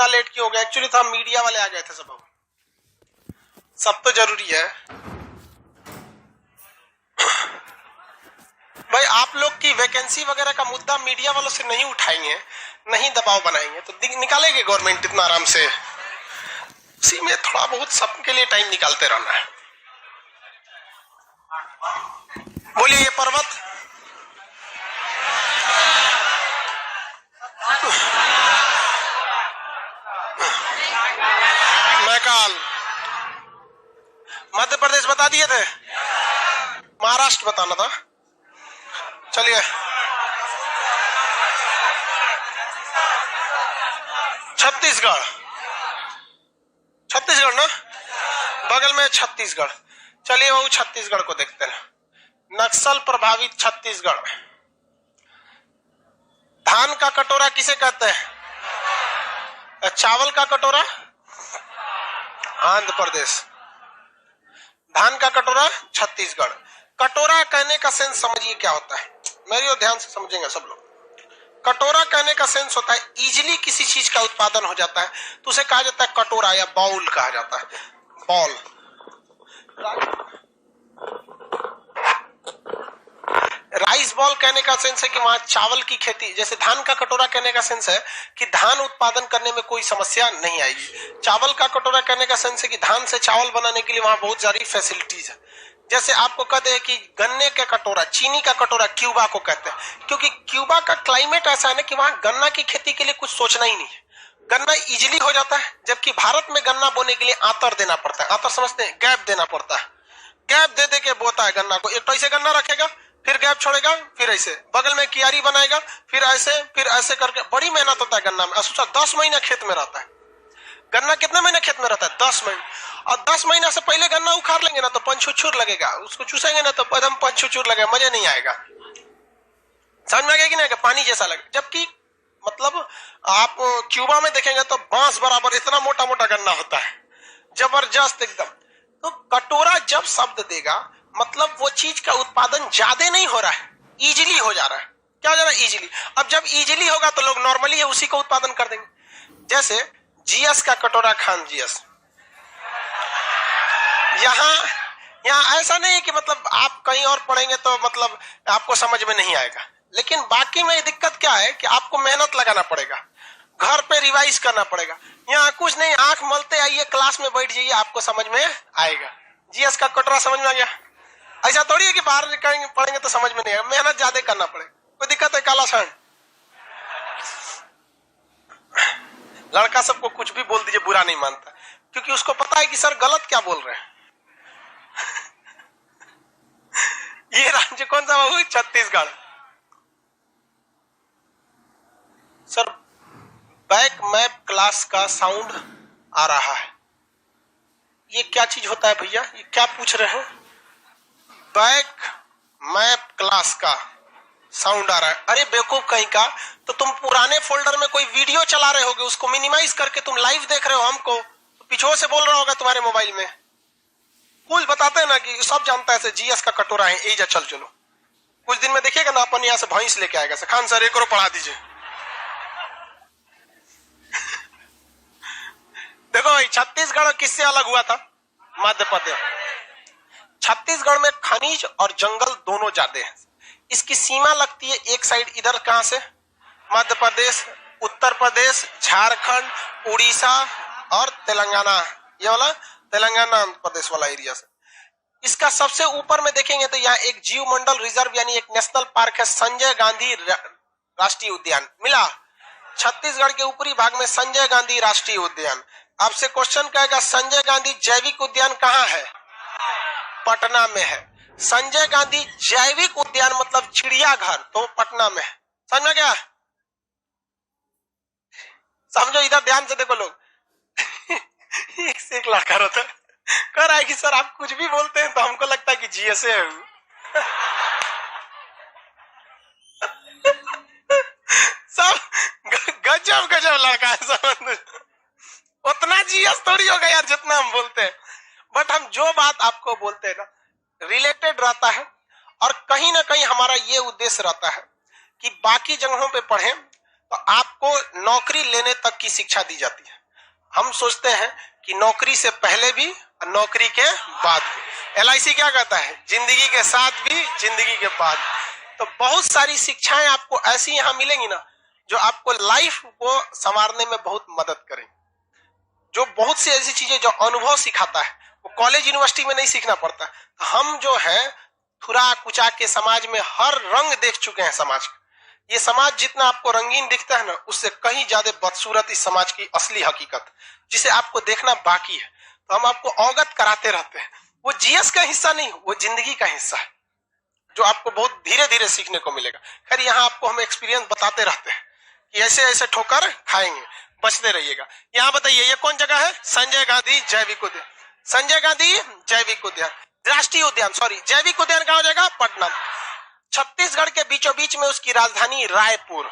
इतना लेट क्यों हो गया? एक्चुअली तो हम मीडिया वाले आ गए थे सब तो जरूरी है भाई। आप लोग की वैकेंसी वगैरह का मुद्दा मीडिया वालों से नहीं उठाएंगे, नहीं दबाव बनाएंगे तो निकालेंगे गवर्नमेंट इतना आराम से। उसी में थोड़ा बहुत सबके लिए टाइम निकालते रहना है। बोलिए ये पर्वत मैकाल मध्य प्रदेश बता दिए थे, महाराष्ट्र बताना था। चलिए छत्तीसगढ़, छत्तीसगढ़ ना बगल में छत्तीसगढ़। चलिए वो छत्तीसगढ़ को देखते हैं। नक्सल प्रभावित छत्तीसगढ़। धान का कटोरा किसे कहते हैं? चावल का कटोरा आंध्र प्रदेश, धान का कटोरा छत्तीसगढ़। कटोरा कहने का सेंस समझिए क्या होता है, मेरी और ध्यान से समझेंगे सब लोग। कटोरा कहने का सेंस होता है इजीली किसी चीज का उत्पादन हो जाता है तो उसे कहा जाता है कटोरा या बाउल कहा जाता है। बॉल, राइस बॉल कहने का सेंस है कि वहां चावल की खेती, जैसे धान का कटोरा कहने का सेंस है कि धान उत्पादन करने में कोई समस्या नहीं आएगी। चावल का कटोरा कहने का सेंस है कि धान से चावल बनाने के लिए वहां बहुत सारी फैसिलिटीज है। जैसे आपको कहते हैं कि गन्ने का कटोरा, चीनी का कटोरा क्यूबा को कहते हैं, क्योंकि क्यूबा का क्लाइमेट ऐसा है ना कि वहां गन्ना की खेती के लिए कुछ सोचना ही नहीं है, गन्ना इजिली हो जाता है। जबकि भारत में गन्ना बोने के लिए आतर देना पड़ता है, आतर समझते हैं, गैप देना पड़ता है। गैप दे दे के बोता है गन्ना को, एक तो ऐसे गन्ना रखेगा फिर गैप छोड़ेगा, फिर ऐसे बगल में कियारी बनाएगा, फिर ऐसे करके बड़ी मेहनत होता है गन्ना में। सोचा 10 महीना खेत में रहता है गन्ना। कितने महीने खेत में रहता है? 10 महीने। और 10 महीना से पहले गन्ना उखाड़ लेंगे ना तो पंचुचुर लगेगा, उसको चूसेंगे ना तो एकदम पंचुचुर लगेगा, मजा नहीं आएगा। समझ में आ गया कि नहीं? पानी जैसा लगे। जबकि मतलब आप क्यूबा में देखेंगे तो बांस बराबर इतना मोटा मोटा गन्ना होता है, जबरदस्त एकदम। तो कटोरा जब शब्द देगा मतलब वो चीज का उत्पादन ज्यादा नहीं हो रहा है, इजीली हो जा रहा है। क्या हो जा रहा है? इजीली। अब जब इजीली होगा तो लोग नॉर्मली उसी को उत्पादन कर देंगे। जैसे जीएस का कटोरा खान जीएस, यहाँ ऐसा नहीं है कि मतलब आप कहीं और पढ़ेंगे तो मतलब आपको समझ में नहीं आएगा, लेकिन बाकी में दिक्कत क्या है कि आपको मेहनत लगाना पड़ेगा, घर पे रिवाइज करना पड़ेगा। यहाँ कुछ नहीं, आंख मलते आइए, क्लास में बैठ जाइए, आपको समझ में आएगा। जीएस का कटोरा समझ में आ गया? ऐसा थोड़ी है कि बाहर पढ़ेंगे तो समझ में नहीं आएगा, मेहनत ज्यादा करना पड़ेगा। कोई दिक्कत है? काला सन लड़का सबको कुछ भी बोल दीजिए, बुरा नहीं मानता, क्योंकि उसको पता है कि सर गलत क्या बोल रहे हैं। ये राज्य कौन सा बाबू? Chhattisgarh. Sir back map class का साउंड आ रहा है, ये क्या चीज होता है भैया? ये क्या पूछ रहे हैं? बैक मैप क्लास का साउंड आ रहा है। अरे बेवकूफ कहीं का, तो तुम पुराने फोल्डर में कोई वीडियो चला रहे होगे, उसको मिनिमाइज करके तुम लाइव देख रहे हो हमको, तो पीछे से बोल रहा होगा तुम्हारे मोबाइल में। कुछ बताते हैं ना कि सब जानता है जीएस का कटोरा है, एजा चल चलो। कुछ दिन में देखिएगा ना अपन यहाँ से भैंस लेके आएगा, खान सर एक और पढ़ा दीजिए। देखो भाई छत्तीसगढ़ किससे अलग हुआ था? मध्य प्रदेश। छत्तीसगढ़ में खनिज और जंगल दोनों ज्यादा हैं। इसकी सीमा लगती है एक साइड इधर, कहां से? मध्य प्रदेश, उत्तर प्रदेश, झारखंड, उड़ीसा और तेलंगाना, ये वाला तेलंगाना आंध्र प्रदेश वाला एरिया से। इसका सबसे ऊपर में देखेंगे तो यहाँ एक जीव मंडल रिजर्व यानी एक नेशनल पार्क है, संजय गांधी राष्ट्रीय उद्यान मिला। छत्तीसगढ़ के ऊपरी भाग में संजय गांधी राष्ट्रीय उद्यान। आपसे क्वेश्चन कहेगा संजय गांधी जैविक उद्यान कहाँ है? पटना में है। संजय गांधी जैविक उद्यान मतलब चिड़ियाघर तो पटना में है। समझ में गया? समझो, इधर ध्यान से देखो लोग। एक से एक लड़का रहता है, कह रहा है कि सर आप कुछ भी बोलते हैं तो हमको लगता है कि जीएसए है। सब गजब गजब लड़का है, समझ। उतना जीएस थोड़ी होगा यार जितना हम बोलते हैं, बट हम जो बात आपको बोलते हैं ना रिलेटेड रहता है। और कहीं ना कहीं हमारा ये उद्देश्य रहता है कि बाकी जगहों पे पढ़ें तो आपको नौकरी लेने तक की शिक्षा दी जाती है। हम सोचते हैं कि नौकरी से पहले भी और नौकरी के बाद भी। LIC क्या कहता है, जिंदगी के साथ भी जिंदगी के बाद। तो बहुत सारी शिक्षाएं आपको ऐसी यहाँ मिलेंगी ना जो आपको लाइफ को संवारने में बहुत मदद करेंगी। जो बहुत सी ऐसी चीजें जो अनुभव सिखाता है वो कॉलेज यूनिवर्सिटी में नहीं सीखना पड़ता। हम जो है थुरा कुचा के समाज में हर रंग देख चुके हैं समाज का। ये समाज जितना आपको रंगीन दिखता है ना उससे कहीं ज्यादा बदसूरत इस समाज की असली हकीकत जिसे आपको देखना बाकी है। तो हम आपको अवगत कराते रहते हैं। वो जीएस का हिस्सा नहीं, वो जिंदगी का हिस्सा है जो आपको बहुत धीरे धीरे सीखने को मिलेगा। खैर यहाँ आपको हम एक्सपीरियंस बताते रहते हैं कि ऐसे ऐसे ठोकर खाएंगे, बचते रहिएगा। यहाँ बताइए ये कौन जगह है, संजय गांधी जैविक उद्यान। संजय गांधी जैविक उद्यान, राष्ट्रीय उद्यान, सॉरी जैविक उद्यान कहाँ हो जाएगा, पटना। छत्तीसगढ़ के बीचों बीच में उसकी राजधानी रायपुर।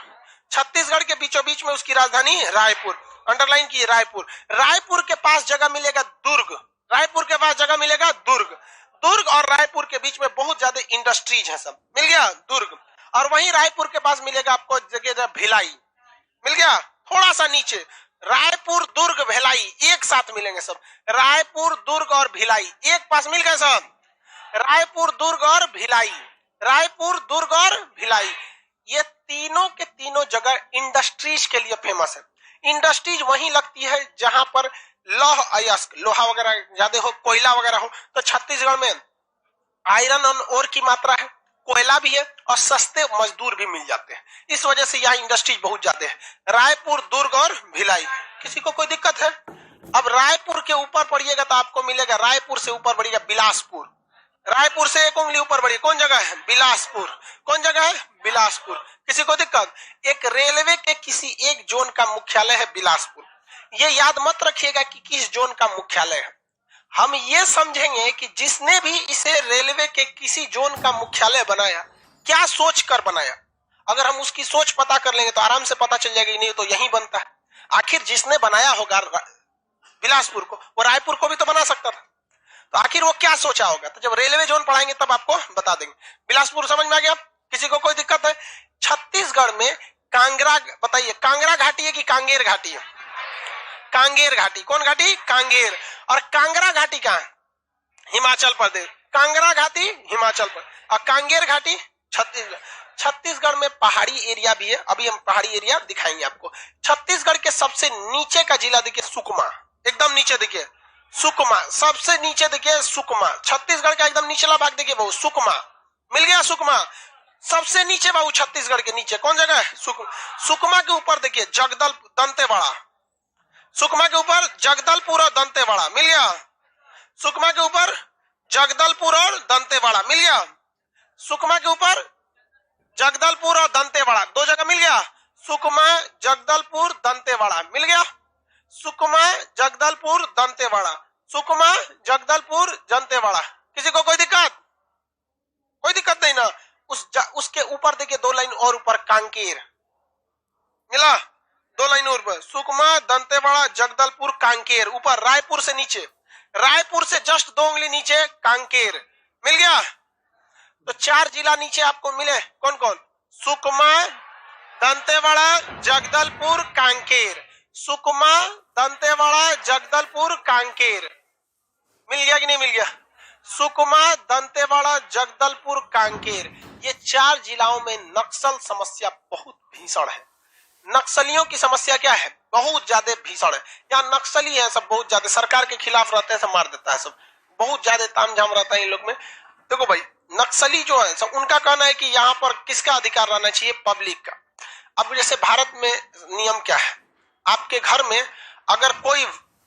छत्तीसगढ़ के बीचों बीच में उसकी राजधानी रायपुर, अंडरलाइन की रायपुर। रायपुर के पास जगह मिलेगा दुर्ग, रायपुर के पास जगह मिलेगा दुर्ग। दुर्ग और रायपुर के बीच में बहुत ज्यादा इंडस्ट्रीज है, सब मिल गया दुर्ग। और वहीं रायपुर के पास मिलेगा आपको जगह भिलाई, मिल गया थोड़ा सा नीचे। रायपुर दुर्ग भिलाई एक साथ मिलेंगे सब, रायपुर दुर्ग और भिलाई एक पास मिल गए सब। रायपुर दुर्ग और भिलाई, रायपुर दुर्ग और भिलाई, ये तीनों के तीनों जगह इंडस्ट्रीज के लिए फेमस है। इंडस्ट्रीज वहीं लगती है जहां पर लौह अयस्क, लोहा वगैरह ज्यादा हो, कोयला वगैरह हो। तो छत्तीसगढ़ में आयरन और ओर की मात्रा है, कोयला भी है और सस्ते मजदूर भी मिल जाते हैं। इस वजह से यहाँ इंडस्ट्रीज बहुत ज्यादा है। रायपुर दुर्ग और भिलाई, किसी को कोई दिक्कत है? अब रायपुर के ऊपर पढ़िएगा तो आपको मिलेगा, रायपुर से ऊपर बढ़िएगा बिलासपुर। रायपुर से एक उंगली ऊपर बढ़िए, कौन जगह है, बिलासपुर। कौन जगह है, बिलासपुर। किसी को दिक्कत? एक रेलवे के किसी एक जोन का मुख्यालय है बिलासपुर। ये याद मत रखिएगा कि किस जोन का मुख्यालय है। हम ये समझेंगे कि जिसने भी इसे रेलवे के किसी जोन का मुख्यालय बनाया क्या सोच कर बनाया। अगर हम उसकी सोच पता कर लेंगे तो आराम से पता चल जाएगा, नहीं तो यही बनता है। आखिर जिसने बनाया होगा बिलासपुर को, वो रायपुर को भी तो बना सकता था। तो आखिर वो क्या सोचा होगा? तो जब रेलवे जोन पढ़ाएंगे तब आपको बता देंगे। बिलासपुर समझ में आ गया? किसी को कोई दिक्कत है? छत्तीसगढ़ में कांगड़ा, बताइए कांगड़ा घाटी है कि कांगेर घाटी है? कांगेर घाटी। कौन घाटी? कांगेर। और कांगड़ा घाटी कहाँ है? हिमाचल प्रदेश। कांगड़ा घाटी हिमाचल प्रदेश और कांगेर घाटी छत्तीसगढ़। छत्तीसगढ़ में पहाड़ी एरिया भी है, अभी हम पहाड़ी एरिया दिखाएंगे आपको। छत्तीसगढ़ के सबसे नीचे का जिला देखिए सुकमा, एकदम नीचे देखिए सुकमा, सबसे नीचे देखिए सुकमा। छत्तीसगढ़ का एकदम निचला भाग देखिए बहु, सुकमा। मिल गया सुकमा, सबसे नीचे बाबू छत्तीसगढ़ के नीचे कौन जगह है? सुकमा के ऊपर देखिए जगदल दंतेवाड़ा, सुकमा के ऊपर जगदलपुर और दंतेवाड़ा। मिल गया? सुकमा के ऊपर जगदलपुर और दंतेवाड़ा। मिल गया? सुकमा के ऊपर जगदलपुर और दंतेवाड़ा, दो जगह मिल गया। सुकमा जगदलपुर दंतेवाड़ा, मिल गया? सुकमा जगदलपुर दंतेवाड़ा, सुकमा जगदलपुर दंतेवाड़ा। किसी को कोई दिक्कत? कोई दिक्कत नहीं ना? उसके ऊपर देखिए दो लाइन और ऊपर कांकेर, मिला? दो लाइन और ऊपर सुकमा दंतेवाड़ा जगदलपुर कांकेर। ऊपर रायपुर से नीचे, रायपुर से जस्ट दो उंगली नीचे कांकेर। मिल गया? तो चार जिला नीचे आपको मिले, कौन कौन? सुकमा दंतेवाड़ा जगदलपुर कांकेर, सुकमा दंतेवाड़ा जगदलपुर कांकेर। मिल गया कि नहीं मिल गया? सुकमा दंतेवाड़ा जगदलपुर कांकेर, ये चार जिलाओं में नक्सल समस्या बहुत भीषण है। नक्सलियों की समस्या क्या है? बहुत ज्यादा भीषण है। यहाँ नक्सली है सब, बहुत ज्यादा सरकार के खिलाफ रहते हैं, सब मार देता है सब, बहुत ज्यादा तामझाम रहता है इन लोग में। देखो भाई नक्सली जो है सब, उनका कहना है कि यहाँ पर किसका अधिकार रहना चाहिए? पब्लिक का। अब जैसे भारत में नियम क्या है, आपके घर में अगर कोई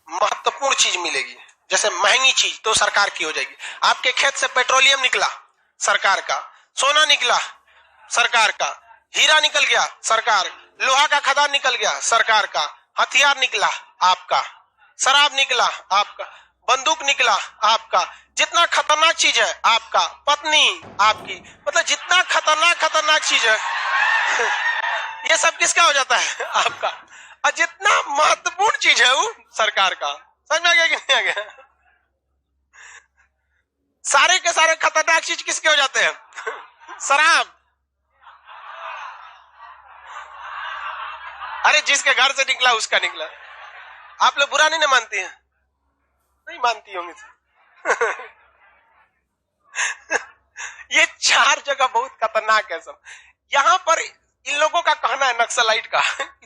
महत्वपूर्ण चीज मिलेगी, जैसे महंगी चीज, तो सरकार की हो जाएगी। आपके खेत से पेट्रोलियम निकला, सरकार का। सोना निकला, सरकार का। हीरा निकल गया, सरकार। लोहा का खदान निकल गया, सरकार का। हथियार निकला, आपका। शराब निकला, आपका। बंदूक निकला, आपका। जितना खतरनाक चीज है, आपका। पत्नी, आपकी। मतलब जितना खतरनाक चीज है ये सब किसका हो जाता है? आपका। और जितना महत्वपूर्ण चीज है वो सरकार का। समझ में आ गया कि नहीं आ गया? सारे के सारे खतरनाक चीज किसके हो जाते हैं? शराब, अरे जिसके घर से निकला उसका निकला। आप लोग बुरा नहीं ना मानती हैं? नहीं मानती होंगी। ये 4 जगह बहुत खतरनाक है सब। यहाँ पर इन लोगों का कहना है नक्सलाइट का,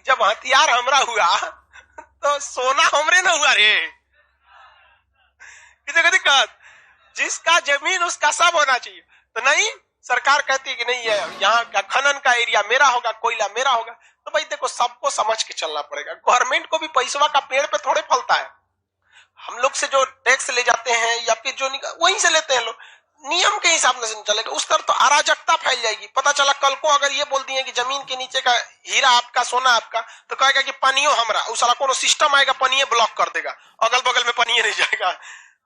जब हथियार हमरा हुआ तो सोना हमरे ना हुआ रे। किसी को दिक्कत? जिसका जमीन उसका सब होना चाहिए। तो नहीं, सरकार कहती है कि नहीं है, यहाँ का खनन का एरिया मेरा होगा, कोयला मेरा होगा। तो भाई देखो, सबको समझ के चलना पड़ेगा। गवर्नमेंट को भी पैसवा का पेड़ पे थोड़े फलता है। हम लोग से जो टैक्स ले जाते हैं या फिर जो वहीं से लेते हैं लोग, नियम के हिसाब से चलेगा। उस तरफ तो अराजकता फैल जाएगी। पता चला कल को अगर ये बोल दिए कि जमीन के नीचे का हीरा आपका, सोना आपका, तो कहेगा कि पानियो हमरा। उस साला कोनो सिस्टम आएगा, पानी ब्लॉक कर देगा, अगल बगल में पानी नहीं जाएगा,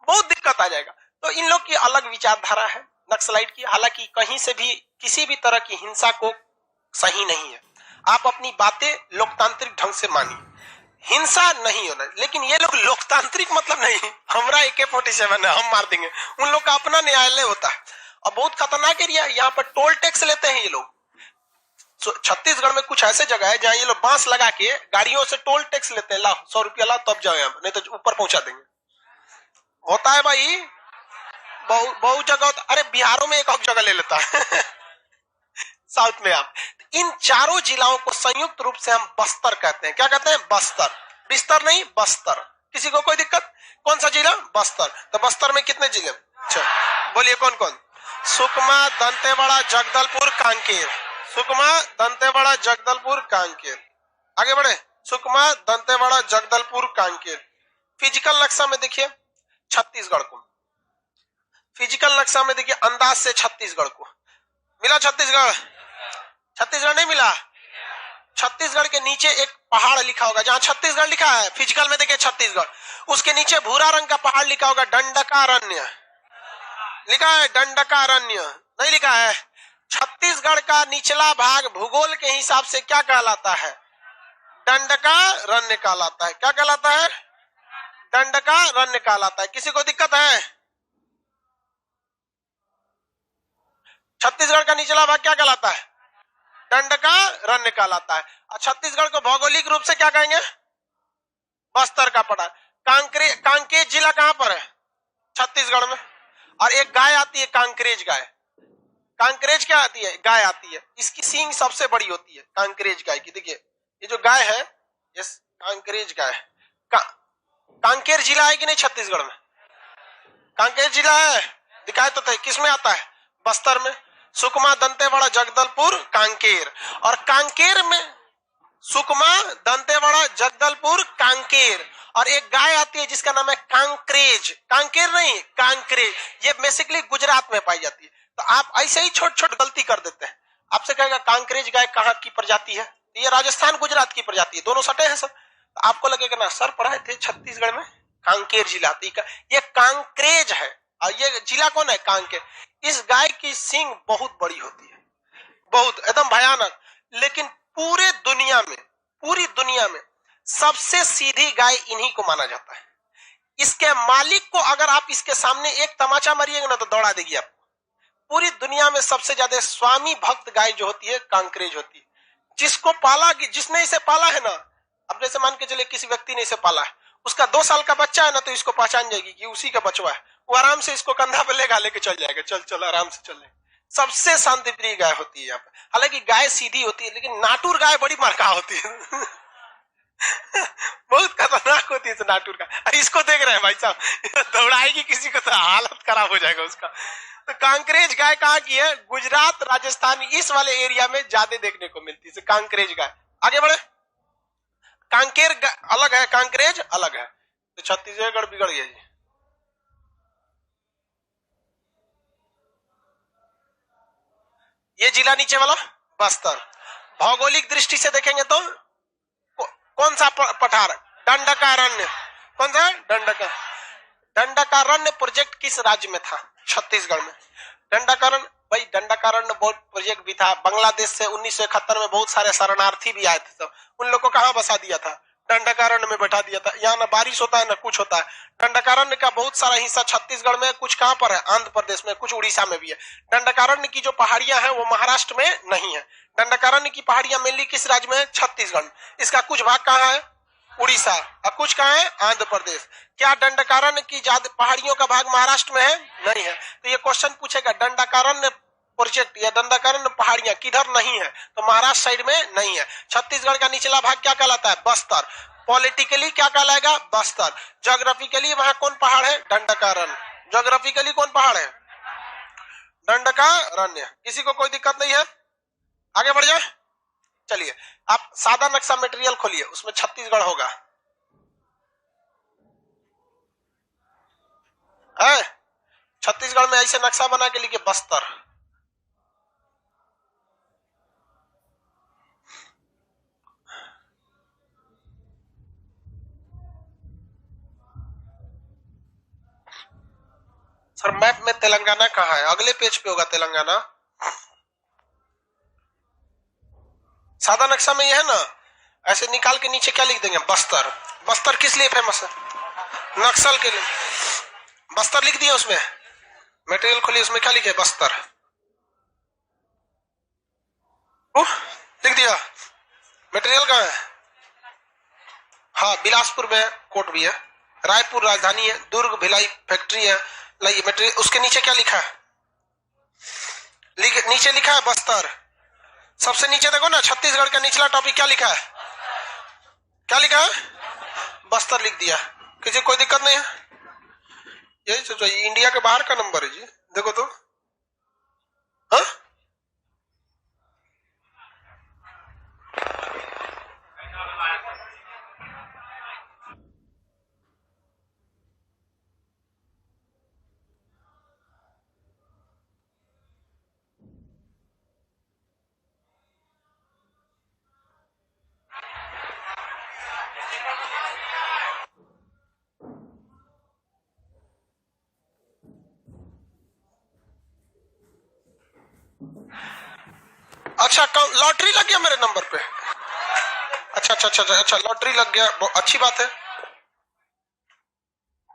बहुत दिक्कत आ जाएगा। तो इन लोग की अलग विचारधारा है नक्सलाइट की। हालांकि कहीं से भी किसी भी तरह की हिंसा को सही नहीं है। आप अपनी बातें लोकतांत्रिक ढंग से मानिए, हिंसा नहीं होना। लेकिन ये लोग लोकतांत्रिक मतलब नहीं, हमरा AK-47 है, हम मार देंगे। उन लोग का अपना न्यायालय होता है। और बहुत खतरनाक एरिया है। यहाँ पर टोल टैक्स लेते हैं ये लोग। छत्तीसगढ़ में कुछ ऐसे जगह है जहाँ ये लोग बांस लगा के गाड़ियों से टोल टैक्स लेते हैं। लाओ 100 रुपया लाओ तब जाओ, यहाँ नहीं तो ऊपर पहुंचा देंगे। होता है भाई, बहुत जगह। अरे बिहारों में एक जगह ले लेता है साउथ में। आप इन 4 जिलाओं को संयुक्त रूप से हम बस्तर कहते हैं। क्या कहते हैं? बस्तर। बिस्तर नहीं, बस्तर। किसी को कोई दिक्कत? कौन सा जिला? बस्तर। तो बस्तर में कितने जिले? अच्छा बोलिए कौन कौन? सुकमा, दंतेवाड़ा, जगदलपुर, कांकेर। सुकमा, दंतेवाड़ा, जगदलपुर, कांकेर। आगे बढ़े। सुकमा, दंतेवाड़ा, जगदलपुर, कांकेर। फिजिकल नक्शा में देखिए छत्तीसगढ़ को। फिजिकल नक्शा में देखिए अंदाज से छत्तीसगढ़ को मिला। छत्तीसगढ़ नहीं मिला। छत्तीसगढ़ के नीचे एक पहाड़ लिखा होगा, जहां छत्तीसगढ़ लिखा है फिजिकल में देखिए छत्तीसगढ़, उसके नीचे भूरा रंग का पहाड़ लिखा होगा दंडकारण्य। लिखा है दंडकारण्य? नहीं लिखा है। छत्तीसगढ़ का निचला भाग भूगोल के हिसाब से क्या कहलाता है? दंडकारण्य कहलाता है। क्या कहलाता है? दंडकारण्य कहलाता है। किसी को दिक्कत है? छत्तीसगढ़ का निचला भाग क्या कहलाता है? दंडकारण्य कहलाता है। और छत्तीसगढ़ को भौगोलिक रूप से क्या कहेंगे? बस्तर का पड़ा। कांकेर जिला कहां पर है? छत्तीसगढ़ में। और एक गाय आती है कांकरेज गाय। कांकरेज क्या आती है? गाय आती है। इसकी सींग सबसे बड़ी होती है कांकरेज गाय की। देखिए ये जो गाय है, ये कांकरेज गाय। कांकेर जिला है कि नहीं छत्तीसगढ़ में? कांकेर जिला है, दिखाए तो किस में आता है? बस्तर में। सुकमा, दंतेवाड़ा, जगदलपुर, कांकेर। और कांकेर में सुकमा, दंतेवाड़ा, जगदलपुर, कांकेर। और एक गाय आती है जिसका नाम है कांकरेज। कांकेर नहीं, कांकरेज। ये बेसिकली गुजरात में पाई जाती है। तो आप ऐसे ही छोट छोट गलती कर देते हैं। आपसे कहेगा कांकरेज गाय कहाँ की प्रजाति है? ये राजस्थान गुजरात की प्रजाति है, दोनों सटे हैं सर। तो आपको लगेगा ना सर पढ़ाए थे छत्तीसगढ़ में कांकेर जिला, ये कांकरेज है। और ये जिला कौन है? कांकेर। इस गाय की सींग बहुत बड़ी होती है, बहुत एकदम भयानक। लेकिन पूरी दुनिया में सबसे सीधी गाय इन्हीं को माना जाता है। इसके मालिक को अगर आप इसके सामने एक तमाचा मारिएगा ना तो दौड़ा देगी आपको। पूरी दुनिया में सबसे ज्यादा स्वामी भक्त गाय जो होती है कांकरेज होती है। जिसको पाला, जिसने इसे पाला है ना, अब जैसे मान के चले किसी व्यक्ति ने इसे पाला है, उसका 2 साल का बच्चा है ना, तो इसको पहचान जाएगी कि उसी का बचवा है। वो आराम से इसको कंधा पे लेके चल जाएगा, चल आराम से चल। सबसे शांतिप्रिय गाय होती है यहाँ पे। हालांकि गाय सीधी होती है, लेकिन नाटुर गाय बड़ी मार्का होती है बहुत खतरनाक होती है नाटुर गाय। इसको देख रहे हैं भाई साहब, दौड़ाएगी किसी को तो हालत खराब हो जाएगा उसका। तो कांकरेज गाय कहाँ की है? गुजरात, राजस्थान, इस वाले एरिया में ज्यादा देखने को मिलती है कांकरेज गाय। आगे बढ़े। कांकेर अलग है, कांकरेज अलग है। तो छत्तीसगढ़ बिगड़ गया जी। ये जिला नीचे वाला बस्तर। भौगोलिक दृष्टि से देखेंगे तो कौन सा पठार? दंडकारण्य। कौन सा? दंडकारण्य प्रोजेक्ट किस राज्य में था? छत्तीसगढ़ में। दंडकारण्य भाई, दंडकारण्य बहुत प्रोजेक्ट भी था। बांग्लादेश से 1971 में बहुत सारे शरणार्थी भी आए थे, तो उन लोग को कहां बसा दिया था? दंडकारण्य में बैठा दिया था। यहाँ ना बारिश होता है ना कुछ होता है। दंडकारण्य का बहुत सारा हिस्सा छत्तीसगढ़ में, कुछ कहां पर है, आंध्र प्रदेश में, कुछ उड़ीसा में भी है। दंडकारण्य की जो पहाड़ियां हैं वो महाराष्ट्र में नहीं है। दंडकारण्य की पहाड़ियां मेनली किस राज्य में है, छत्तीसगढ़। इसका कुछ भाग कहाँ है, उड़ीसा, और कुछ कहाँ है, आंध्र प्रदेश। क्या दंडकारण्य की ज्यादा पहाड़ियों का भाग महाराष्ट्र में है, नहीं है। तो ये क्वेश्चन पूछेगा दंडकारण्य प्रोजेक्ट या दंडकारण्य पहाड़ियां किधर नहीं है, तो महाराष्ट्र साइड में नहीं है। छत्तीसगढ़ का निचला भाग क्या कहलाता है, बस्तर। पॉलिटिकली क्या कहलाएगा, बस्तर। ज्योग्राफिकली वहां कौन पहाड़ है, दंडकारण्य। ज्योग्राफिकली कौन पहाड़ है, दंडकारण्य। किसी को कोई दिक्कत नहीं है, आगे बढ़ जाए। चलिए आप सादा नक्शा मटेरियल खोलिए, उसमें छत्तीसगढ़ होगा है। छत्तीसगढ़ में ऐसे नक्शा बना के लिखिए बस्तर। सर मैप में तेलंगाना कहाँ है, अगले पेज पे होगा तेलंगाना। सादा नक्शा में ये है ना, ऐसे निकाल के नीचे क्या लिख देंगे, बस्तर। बस्तर किस लिए फेमस है, नक्सल के लिए। बस्तर लिख दिया, उसमें मटेरियल खोलिए, उसमें क्या लिखे, बस्तर। लिख दिया। मटेरियल कहाँ है, हाँ बिलासपुर में कोर्ट भी है, रायपुर राजधानी है, दुर्ग भिलाई फैक्ट्री है। लाइए मटेरियल, उसके नीचे क्या लिखा है, नीचे लिखा है बस्तर। सबसे नीचे देखो ना, छत्तीसगढ़ का निचला टॉपिक क्या लिखा है, क्या लिखा है, बस्तर लिख दिया। किसी कोई दिक्कत नहीं है, यही सोचो इंडिया के बाहर का नंबर है जी, देखो तो। हाँ अच्छा, लॉटरी लग गया मेरे नंबर पे। अच्छा अच्छा अच्छा अच्छा, लॉटरी लग गया, बहुत अच्छी बात है।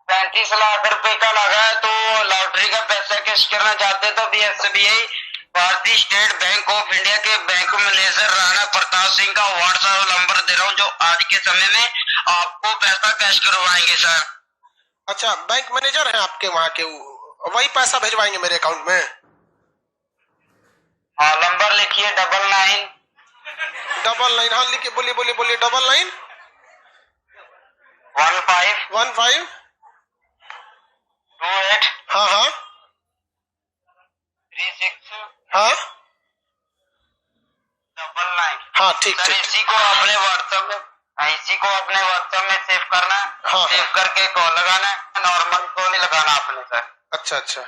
35 लाख रुपए का लगा है, तो लॉटरी का पैसा कैश करना चाहते तो भी SBI भारतीय स्टेट बैंक ऑफ इंडिया के बैंक मैनेजर राणा प्रताप सिंह का व्हाट्सएप नंबर दे रहा हूँ, जो आज के समय में आपको पैसा कैश करवाएंगे सर। अच्छा, बैंक मैनेजर है आपके वहाँ के, वही पैसा भिजवाएंगे मेरे अकाउंट में। हाँ, नंबर लिखिए 99 99। हाँ लिखिए, बोलिए बोलिए बोलिए, 99 15 28 हाँ हाँ 36 हाँ 99। हाँ ठीक सर ठीक। इसी को अपने व्हाट्सएप में सेव करना है। हाँ सेव करके कॉल लगाना है, नॉर्मल कॉल नहीं लगाना आपने सर। अच्छा अच्छा,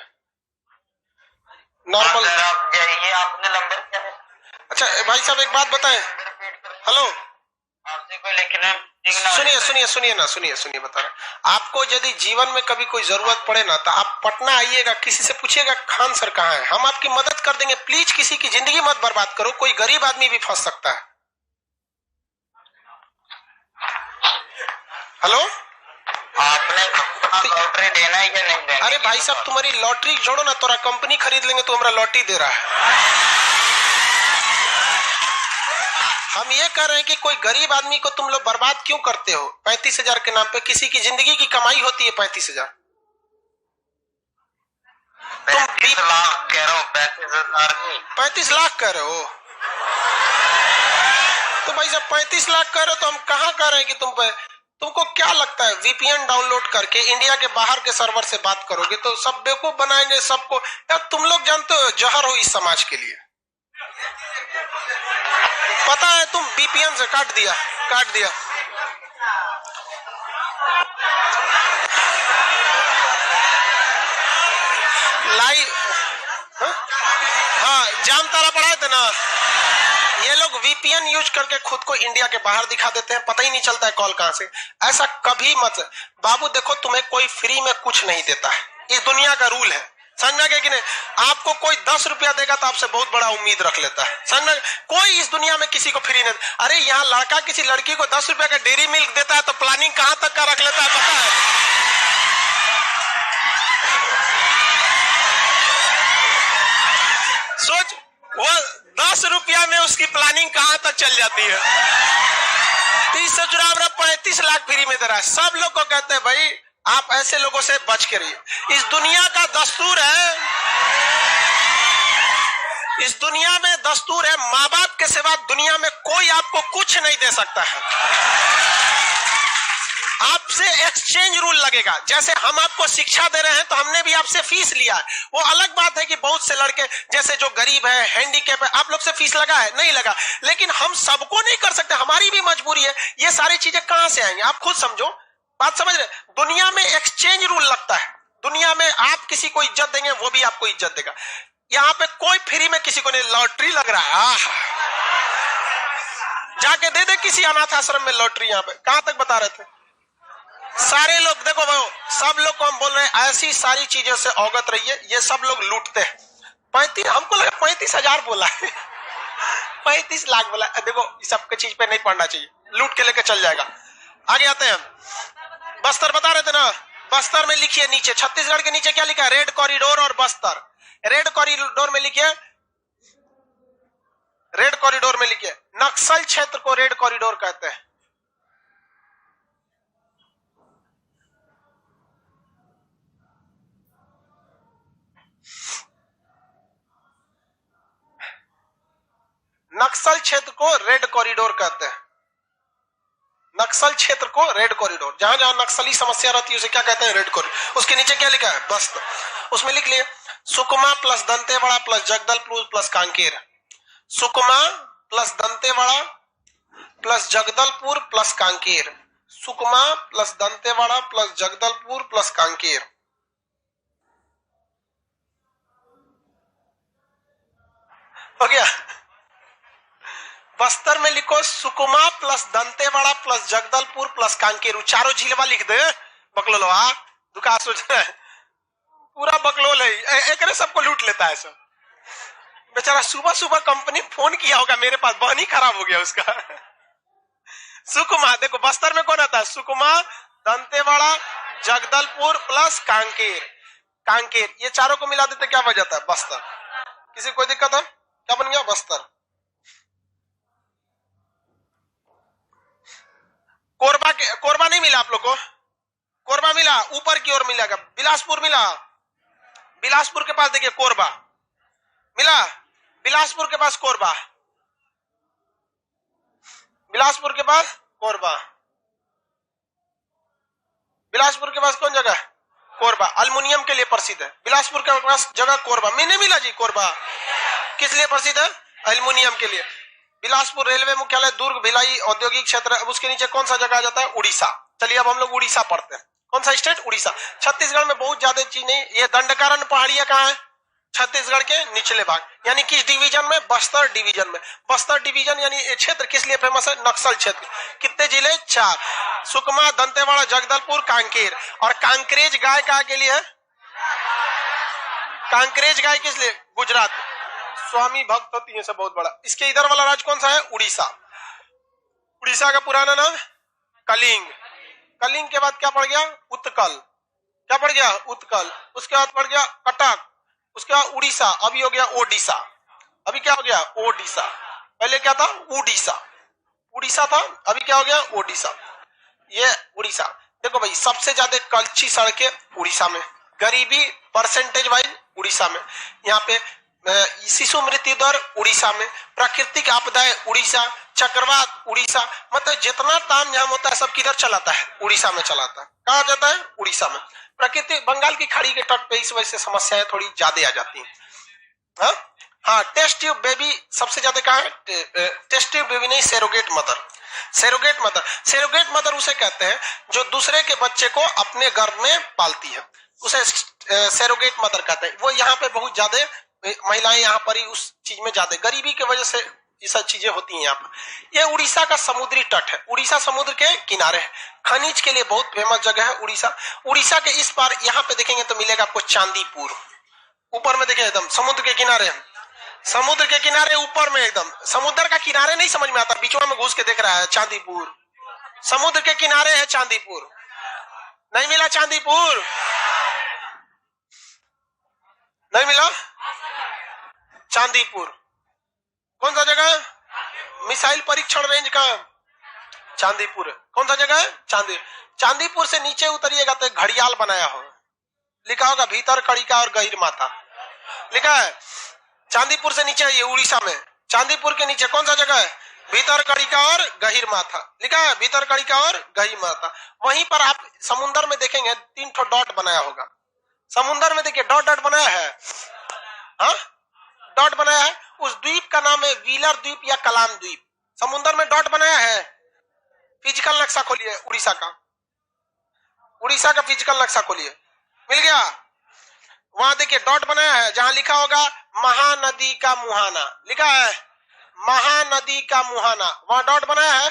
नॉर्मल। सर आप जाइए, आपने नंबर क्या है? अच्छा भाई साहब एक बात बताएं, हेलो, आपसे कोई लिखना सुनिए सुनिए सुनिए ना, सुनिए बता रहे। आपको यदि जीवन में कभी कोई जरूरत पड़े ना, तो आप पटना आइएगा, किसी से पूछिएगा खान सर कहाँ है, हम आपकी मदद कर देंगे। प्लीज किसी की जिंदगी मत बर्बाद करो, कोई गरीब आदमी भी फंस सकता है। हेलो, आपने लॉटरी देना है या नहीं देना? अरे भाई साहब तुम्हारी लॉटरी छोड़ो ना, तोरा कंपनी खरीद लेंगे, तो हमारा लॉटरी दे रहा है। हम ये कह रहे हैं कि कोई गरीब आदमी को तुम लोग बर्बाद क्यों करते हो 35,000 के नाम पे। किसी की जिंदगी की कमाई होती है 35,000। तुम 35 लाख कह रहा हूँ, 35,000 नहीं। 35 लाख कह रहे हो, तो भाई साहब 35 लाख कह रहे हो, तो हम कहाँ कह रहे हैं कि तुमको क्या लगता है VPN डाउनलोड करके इंडिया के बाहर के सर्वर से बात करोगे तो सब बेवकूफ बनाएंगे सबको। यार तुम लोग जानते हो जहर हो इस समाज के लिए, पता है। तुम VPN से काट दिया लाइव। हाँ जाम तारा पढ़ाए थे ना, ये लोग VPN यूज करके खुद को इंडिया के बाहर दिखा देते हैं, पता ही नहीं चलता है कॉल कहां से। ऐसा कभी मत बाबू, देखो तुम्हें कोई फ्री में कुछ नहीं देता है, इस दुनिया का रूल है। समझ में गया कि नहीं? आपको कोई 10 रुपया देगा तो आपसे बहुत बड़ा उम्मीद रख लेता है। समझ में? कोई इस दुनिया में किसी को फ्री नहीं। अरे यहाँ लड़का किसी लड़की को 10 रुपया का डेयरी मिल्क देता है तो प्लानिंग कहां तक का रख लेता है पता है? सोच, वो 10 रुपया में उसकी प्लानिंग कहां तक चल जाती है। 30 से चुरा 35 लाख फ्री में दे रहा है। सब लोग को कहते हैं भाई आप ऐसे लोगों से बच के रहिए। इस दुनिया का दस्तूर है, इस दुनिया में दस्तूर है, माँ बाप के सिवा दुनिया में कोई आपको कुछ नहीं दे सकता है। आपसे एक्सचेंज रूल लगेगा। जैसे हम आपको शिक्षा दे रहे हैं तो हमने भी आपसे फीस लिया है। वो अलग बात है कि बहुत से लड़के जैसे जो गरीब है, हैंडीकैप है, आप लोग से फीस लगा है? नहीं लगा। लेकिन हम सबको नहीं कर सकते, हमारी भी मजबूरी है। ये सारी चीजें कहां से आएंगे आप खुद समझो, बात समझ रहे? दुनिया में एक्सचेंज रूल लगता है। दुनिया में आप किसी को इज्जत देंगे वो भी आपको इज्जत देगा। यहाँ पे कोई फ्री में किसी को नहीं। लॉटरी लग रहा है, जाके दे दे किसी अनाथ आश्रम में लॉटरी। यहाँ पे कहां तक बता रहे थे सारे लोग? देखो वो सब लोग को हम बोल रहे हैं ऐसी सारी चीजों से अवगत रहिए। ये सब लोग लूटते हैं। 35, हमको लगा 35,000 बोला है, 35 लाख बोला। देखो सबके चीज पे नहीं पढ़ना चाहिए, लूट के लेके चल जाएगा। आगे आते हैं, बस्तर बता रहे थे ना। बस्तर में लिखिए नीचे, छत्तीसगढ़ के नीचे क्या लिखा है? रेड कॉरिडोर और बस्तर। रेड कॉरिडोर में लिखिए, रेड कॉरिडोर में लिखिए नक्सल क्षेत्र को रेड कॉरिडोर कहते हैं। नक्सल क्षेत्र को रेड कॉरिडोर कहते हैं। नक्सल क्षेत्र को रेड कॉरिडोर, जहां जहां नक्सली समस्या रहती है उसे क्या कहते हैं? Red corridor. उसके नीचे क्या लिखा है? बस्तर। उसमें लिख लिए Sukma plus Dantewada plus Jagdalpur plus Kanker. Sukma plus Dantewada plus Jagdalpur plus Kanker. Sukma plus Dantewada plus Jagdalpur plus Kanker. हो गया? बस्तर में लिखो Sukma plus Dantewada plus Jagdalpur plus Kanker. चारों जिलवा लिख दे। बकलोलवा दुकान सोच रहे हैं पूरा बकलोल है, एक सबको लूट लेता है सब। बेचारा सुबह सुबह कंपनी फोन किया होगा मेरे पास, बहन ही खराब हो गया उसका। सुकमा, देखो बस्तर में कौन आता है? सुकमा, दंतेवाड़ा, जगदलपुर प्लस कांकेर। कांकेर ये चारों को मिला देते क्या बन जाता है? बस्तर। किसी कोई दिक्कत है? क्या बन गया? बस्तर। कोरबा के, कोरबा नहीं मिला आप लोग को? कोरबा मिला, ऊपर की ओर मिलेगा। बिलासपुर मिला, बिलासपुर के पास देखिए कोरबा मिला। बिलासपुर के पास कोरबा, बिलासपुर के पास कोरबा, बिलासपुर के पास कौन जगह? कोरबा। अल्युमिनियम के लिए प्रसिद्ध है बिलासपुर के पास जगह कोरबा। मैंने मिला जी कोरबा किस लिए प्रसिद्ध है? अल्युमिनियम के लिए। बिलासपुर रेलवे मुख्यालय, दुर्ग, भिलाई औद्योगिक क्षेत्र। अब उसके नीचे कौन सा जगह आ जाता है? उड़ीसा। चलिए अब हम लोग उड़ीसा पढ़ते हैं। कौन सा स्टेट? उड़ीसा। छत्तीसगढ़ में बहुत ज्यादा चीज नहीं। ये दंडकारण्य पहाड़ियां कहाँ है? छत्तीसगढ़ के निचले भाग, यानी किस डिवीजन में? बस्तर डिवीजन में। बस्तर डिवीजन यानी ये क्षेत्र किस लिए फेमस है? नक्सल क्षेत्र। कितने जिले? 4, सुकमा, दंतेवाड़ा, जगदलपुर, कांकेर। और कांकरेज गाय कहाँ के लिए है? कांकरेज गाय किस लिए? गुजरात। स्वामी भक्त होती है सब बहुत बड़ा। इसके इधर वाला राज्य कौन सा है? उड़ीसा। उड़ीसा का पुराना नाम कलिंग। कलिंग के बाद क्या पड़ गया? उत्कल। क्या पड़ गया? उत्कल। उसके बाद पड़ गया कटक। उसके बाद उड़ीसा, अभी हो गया ओडिशा। अभी क्या हो गया? ओडिशा। पहले क्या था? उड़ीसा। उड़ीसा था, अभी क्या हो गया? ओडिशा। ये उड़ीसा। देखो भाई सबसे ज्यादा कच्ची सड़कें उड़ीसा में, गरीबी परसेंटेज वाइज उड़ीसा में, यहाँ पे शिशु मृत्यु दर उड़ीसा में, प्राकृतिक आपदाएं उड़ीसा, चक्रवात उड़ीसा। मतलब जितना ताम झाम होता है सब किधर चलाता है? उड़ीसा में चलाता है। कहा जाता है? उड़ीसा में। प्रकृति बंगाल की खाड़ी के तट पे इस वजह से समस्याएं थोड़ी ज्यादा आ जाती हैं। हाँ, टेस्ट ट्यूब बेबी सबसे ज्यादा कहा है? टेस्ट ट्यूब बेबी नहीं, surrogate mother. Surrogate mother, surrogate mother उसे कहते हैं जो दूसरे के बच्चे को अपने गर्भ में पालती है, उसे सेरोगेट मदर कहते हैं। वो यहाँ पे बहुत ज्यादा महिलाएं यहाँ पर ही उस चीज में ज्यादा, गरीबी की वजह से ये सब चीजें होती हैं यहाँ पर। ये उड़ीसा का समुद्री तट है, उड़ीसा समुद्र के किनारे है, खनिज के लिए बहुत फेमस जगह है उड़ीसा। उड़ीसा के इस पार यहाँ पे देखेंगे तो मिलेगा आपको चांदीपुर। ऊपर में देखिए एकदम समुद्र के किनारे, समुद्र के किनारे ऊपर में एकदम, समुद्र का किनारे नहीं समझ में आता, बीचों में घुस के देख रहा है चांदीपुर, समुद्र के किनारे है चांदीपुर, नहीं मिला चांदीपुर, नहीं मिला चांदीपुर। कौन सा जगह है? मिसाइल परीक्षण रेंज का चांदीपुर है। कौन सा जगह है? चांदीपुर से नीचे उतरिएगा तो घड़ियाल बनाया हो, लिखा होगा भीतर कड़िका और गहीर माथा, लिखा है। चांदीपुर से नीचे ये उड़ीसा में, चांदीपुर के नीचे कौन सा जगह है? भीतर कड़िका और गहीर माथा, लिखा है भीतर कड़िका और गहीर माथा। वहीं पर आप समुन्द्र में देखेंगे 3 ठो डॉट बनाया होगा, समुन्द्र में देखिए डॉट डॉट बनाया है, हाँ डॉट बनाया है। उस द्वीप का नाम है व्हीलर द्वीप या कलाम द्वीप। समुन्द्र में डॉट बनाया है। फिजिकल नक्शा खोलिए उड़ीसा का, उड़ीसा का फिजिकल नक्शा खोलिए, मिल गया। वहां देखिए डॉट बनाया है, जहां लिखा होगा महानदी का मुहाना, लिखा है महानदी का मुहाना, वहां डॉट बनाया है।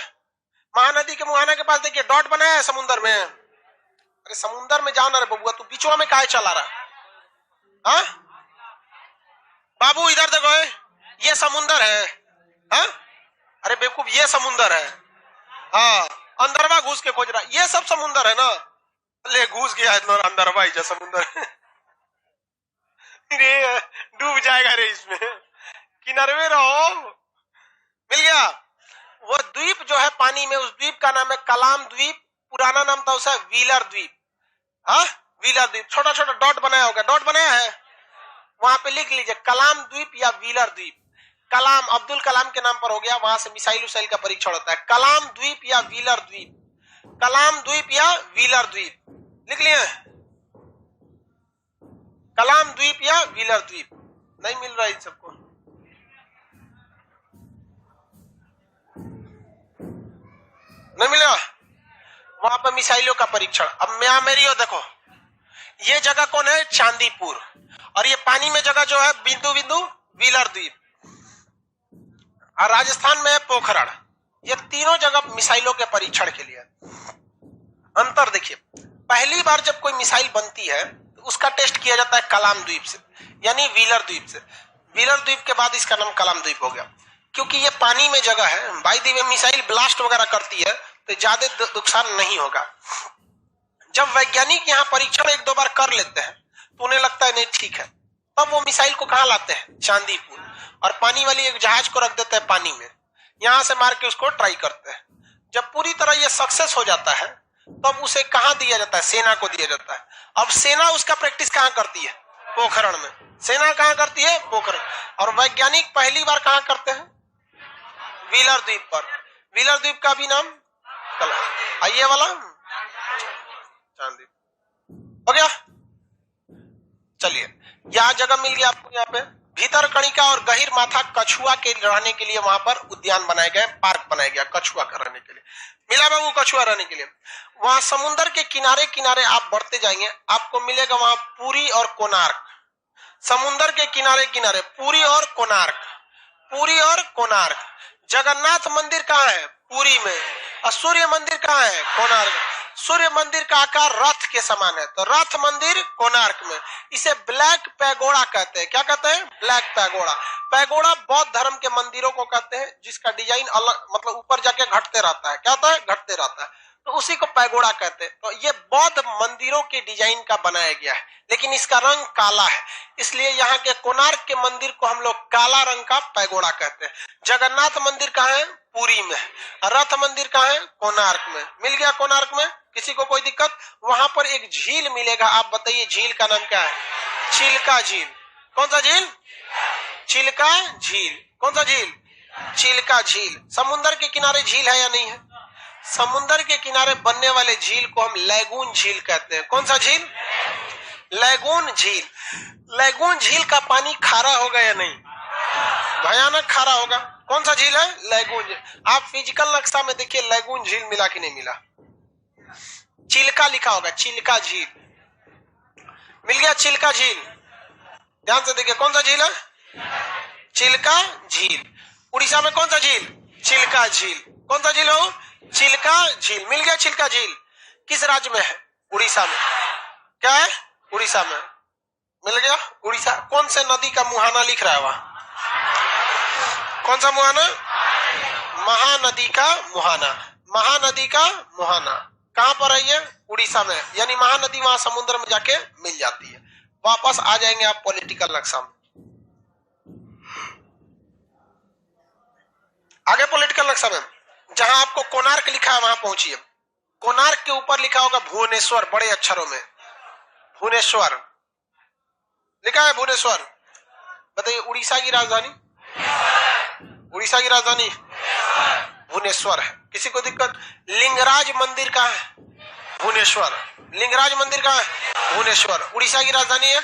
महानदी के मुहाना के पास देखिए डॉट बनाया है समुन्द्र में। अरे समुन्द्र में जाओ ना रे बबुआ, तू बीचवा में काहे चला रहा? हाँ बाबू इधर देखो, ये समुन्द्र है, हाँ अरे बेवकूफ ये समुन्द्र है, हाँ अंदरवा घुस के खोज रहा, ये सब समुन्द्र है ना, ले घुस गया है अंदरवा ही समुन्द्र रे डूब जाएगा रे इसमें, किनारे में रहो, मिल गया। वो द्वीप जो है पानी में, उस द्वीप का नाम है कलाम द्वीप, पुराना नाम था उसका व्हीलर द्वीप, हाँ व्हीलर द्वीप। छोटा छोटा डॉट बनाया होगा, डॉट बनाया है, वहां पे लिख लीजिए कलाम द्वीप या व्हीलर द्वीप। कलाम अब्दुल कलाम के नाम पर हो गया, वहां से मिसाइल उसाइल का परीक्षण होता है। कलाम द्वीप या व्हीलर द्वीप, कलाम द्वीप या व्हीलर द्वीप, लिख लिए कलाम द्वीप या व्हीलर द्वीप। नहीं मिल रहा इन सबको, नहीं मिला। वहां पर मिसाइलों का परीक्षण। अब मेरी ओर देखो, ये जगह कौन है? चांदीपुर। और ये पानी में जगह जो है बिंदु बिंदु व्हीलर द्वीप, और राजस्थान में है पोखरण। ये तीनों जगह मिसाइलों के परीक्षण के लिए। अंतर देखिए, पहली बार जब कोई मिसाइल बनती है तो उसका टेस्ट किया जाता है कलाम द्वीप से, यानी व्हीलर द्वीप से। व्हीलर द्वीप के बाद इसका नाम कलाम द्वीप हो गया, क्योंकि ये पानी में जगह है। By the way missile blast वगैरह करती है तो ज्यादा नुकसान नहीं होगा। जब वैज्ञानिक यहाँ परीक्षण 1-2 बार कर लेते हैं तो उन्हें लगता है नहीं ठीक है, तब वो मिसाइल को कहाँ लाते हैं? चांदीपुर। और पानी वाली एक जहाज को रख देते हैं पानी में, यहां से मार के उसको ट्राई करते हैं। जब पूरी तरह ये सक्सेस हो जाता है तब उसे कहाँ दिया जाता है? सेना को दिया जाता है। अब सेना उसका प्रैक्टिस कहाँ करती है? पोखरण में। सेना कहाँ करती है? पोखरण। और वैज्ञानिक पहली बार कहाँ करते हैं? व्हीलर द्वीप पर। व्हीलर द्वीप का भी नाम आइए वाला चांदी हो गया। चलिए, यह जगह मिल गया आपको। यहाँ पे भीतर कणिका और गहीर माथा कछुआ के रहने के लिए वहां पर उद्यान बनाए गए, पार्क बनाया गया कछुआ का रहने के लिए। मिला बाबू कछुआ रहने के लिए। वहां समुद्र के किनारे किनारे आप बढ़ते जाएंगे, आपको मिलेगा वहां पुरी और कोणार्क। समुद्र के किनारे किनारे पुरी और कोणार्क, पुरी और कोणार्क। जगन्नाथ मंदिर कहाँ है? पुरी में। और सूर्य मंदिर कहाँ है? कोणार्क। सूर्य मंदिर का आकार रथ के समान है, तो रथ मंदिर कोणार्क में। इसे ब्लैक पैगोडा कहते हैं। क्या कहते हैं? Black pagoda. पैगोडा बौद्ध धर्म के मंदिरों को कहते हैं जिसका डिजाइन अलग, मतलब ऊपर जाके घटते रहता है। क्या होता है? घटते रहता है, तो उसी को पैगोडा कहते हैं। तो ये बौद्ध मंदिरों के डिजाइन का बनाया गया है, लेकिन इसका रंग काला है, इसलिए यहाँ के कोणार्क के मंदिर को हम लोग काला रंग का पैगोडा कहते हैं। जगन्नाथ मंदिर कहाँ है? पुरी में। रथ मंदिर कहाँ है? कोणार्क में। मिल गया कोणार्क में। किसी को कोई दिक्कत? वहां पर एक झील मिलेगा, आप बताइए झील का नाम क्या है? चिल्का झील। कौन सा झील? चिल्का झील। कौन सा झील? चिल्का झील। समुद्र के किनारे झील है या नहीं है? समुद्र के किनारे बनने वाले झील को हम लैगून झील कहते हैं। कौन सा झील? लैगून झील। लैगून झील का पानी खारा होगा या नहीं? भयानक खारा होगा। कौन सा झील है? लैगून झील। आप फिजिकल नक्शा में देखिए लैगून झील मिला कि नहीं मिला? चिल्का लिखा होगा, चिल्का झील। मिल गया चिल्का झील। ध्यान से देखिए कौन सा झील है? चिल्का झील। उड़ीसा में कौन सा झील? चिल्का झील। कौन सा झील हो? चिल्का झील। मिल गया चिल्का झील। किस राज्य में है? उड़ीसा में। क्या है? उड़ीसा में। मिल गया। उड़ीसा कौन से नदी का मुहाना लिख रहा है वहां? कौन सा मुहाना? महानदी का मुहाना। महानदी का मुहाना कहां पर है ये? उड़ीसा में। यानी महानदी वहां समुद्र में जाके मिल जाती है। वापस आ जाएंगे आप पॉलिटिकल नक्शा में। आगे पॉलिटिकल नक्शा में जहां आपको कोणार्क लिखा है वहां पहुंचिए। कोणार्क के ऊपर लिखा होगा भुवनेश्वर, बड़े अक्षरों में भुवनेश्वर लिखा है। भुवनेश्वर बताइए उड़ीसा की राजधानी? उड़ीसा की राजधानी भुवनेश्वर है। किसी को दिक्कत? लिंगराज मंदिर कहाँ है? भुवनेश्वर। लिंगराज मंदिर कहाँ है? भुवनेश्वर। उड़ीसा की राजधानी है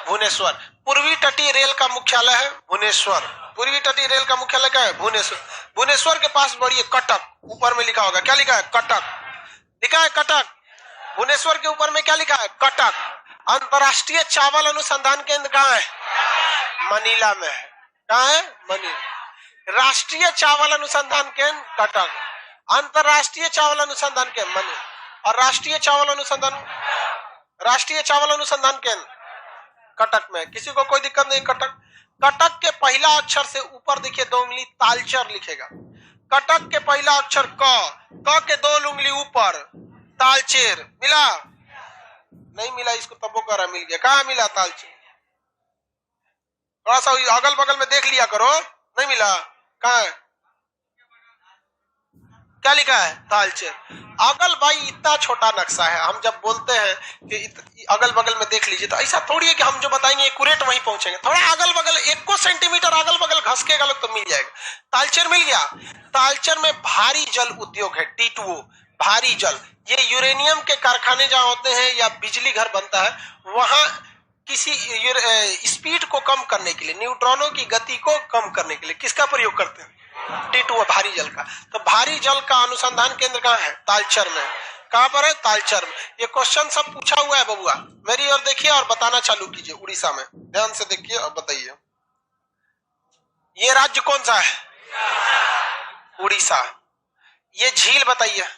भुवनेश्वर। पूर्वी तटीय रेल का मुख्यालय है भुवनेश्वर। पूर्वी तटीय रेल का मुख्यालय क्या है? भुवनेश्वर। भुवनेश्वर के पास बढ़िए कटक, ऊपर में लिखा होगा क्या लिखा है? कटक लिखा है। कटक। भुवनेश्वर के ऊपर में क्या लिखा है? कटक। अंतरराष्ट्रीय चावल अनुसंधान केंद्र कहाँ है? मनीला में है। कहाँ है? मनीला। राष्ट्रीय चावल अनुसंधान केंद्र कटक। अंतरराष्ट्रीय चावल अनुसंधान केंद्र मनीला। और राष्ट्रीय चावल अनुसंधान केंद्र कटक में। किसी को कोई दिक्कत नहीं? कटक। कटक के पहला अक्षर से ऊपर देखिए 2 उंगली तालचर लिखेगा। कटक के पहला अक्षर क के 2 उंगली ऊपर तालचेर। मिला? नहीं मिला। इसको तब्बो करा मिल गया। कहाँ मिला तालचेर? थोड़ा सा अगल बगल में देख लिया करो। नहीं मिला? कहाँ है? क्या लिखा है? तालचेर। अगल भाई इतना छोटा नक्शा है, हम जब बोलते हैं कि अगल बगल में देख लीजिए तो ऐसा थोड़ी है कि हम जो बताएंगे एक्यूरेट वहीं पहुंचेंगे। थोड़ा अगल बगल 1 सेंटीमीटर अगल बगल घसकेगा लोग तो मिल जाएगा। तालचेर मिल गया। तालचेर में भारी जल उद्योग है, T2O भारी जल। ये यूरेनियम के कारखाने जहां होते हैं या बिजली घर बनता है, वहां किसी स्पीड को कम करने के लिए, न्यूट्रॉनों की गति को कम करने के लिए किसका प्रयोग करते हैं? T2O भारी जल का। तो भारी जल का अनुसंधान केंद्र कहाँ है? तालचेर में। कहां पर है? तालचेर में। ये क्वेश्चन सब पूछा हुआ है बबुआ, मेरी ओर देखिए और बताना चालू कीजिए। उड़ीसा में ध्यान से देखिए और बताइए ये राज्य कौन सा है? उड़ीसा। ये झील बताइए।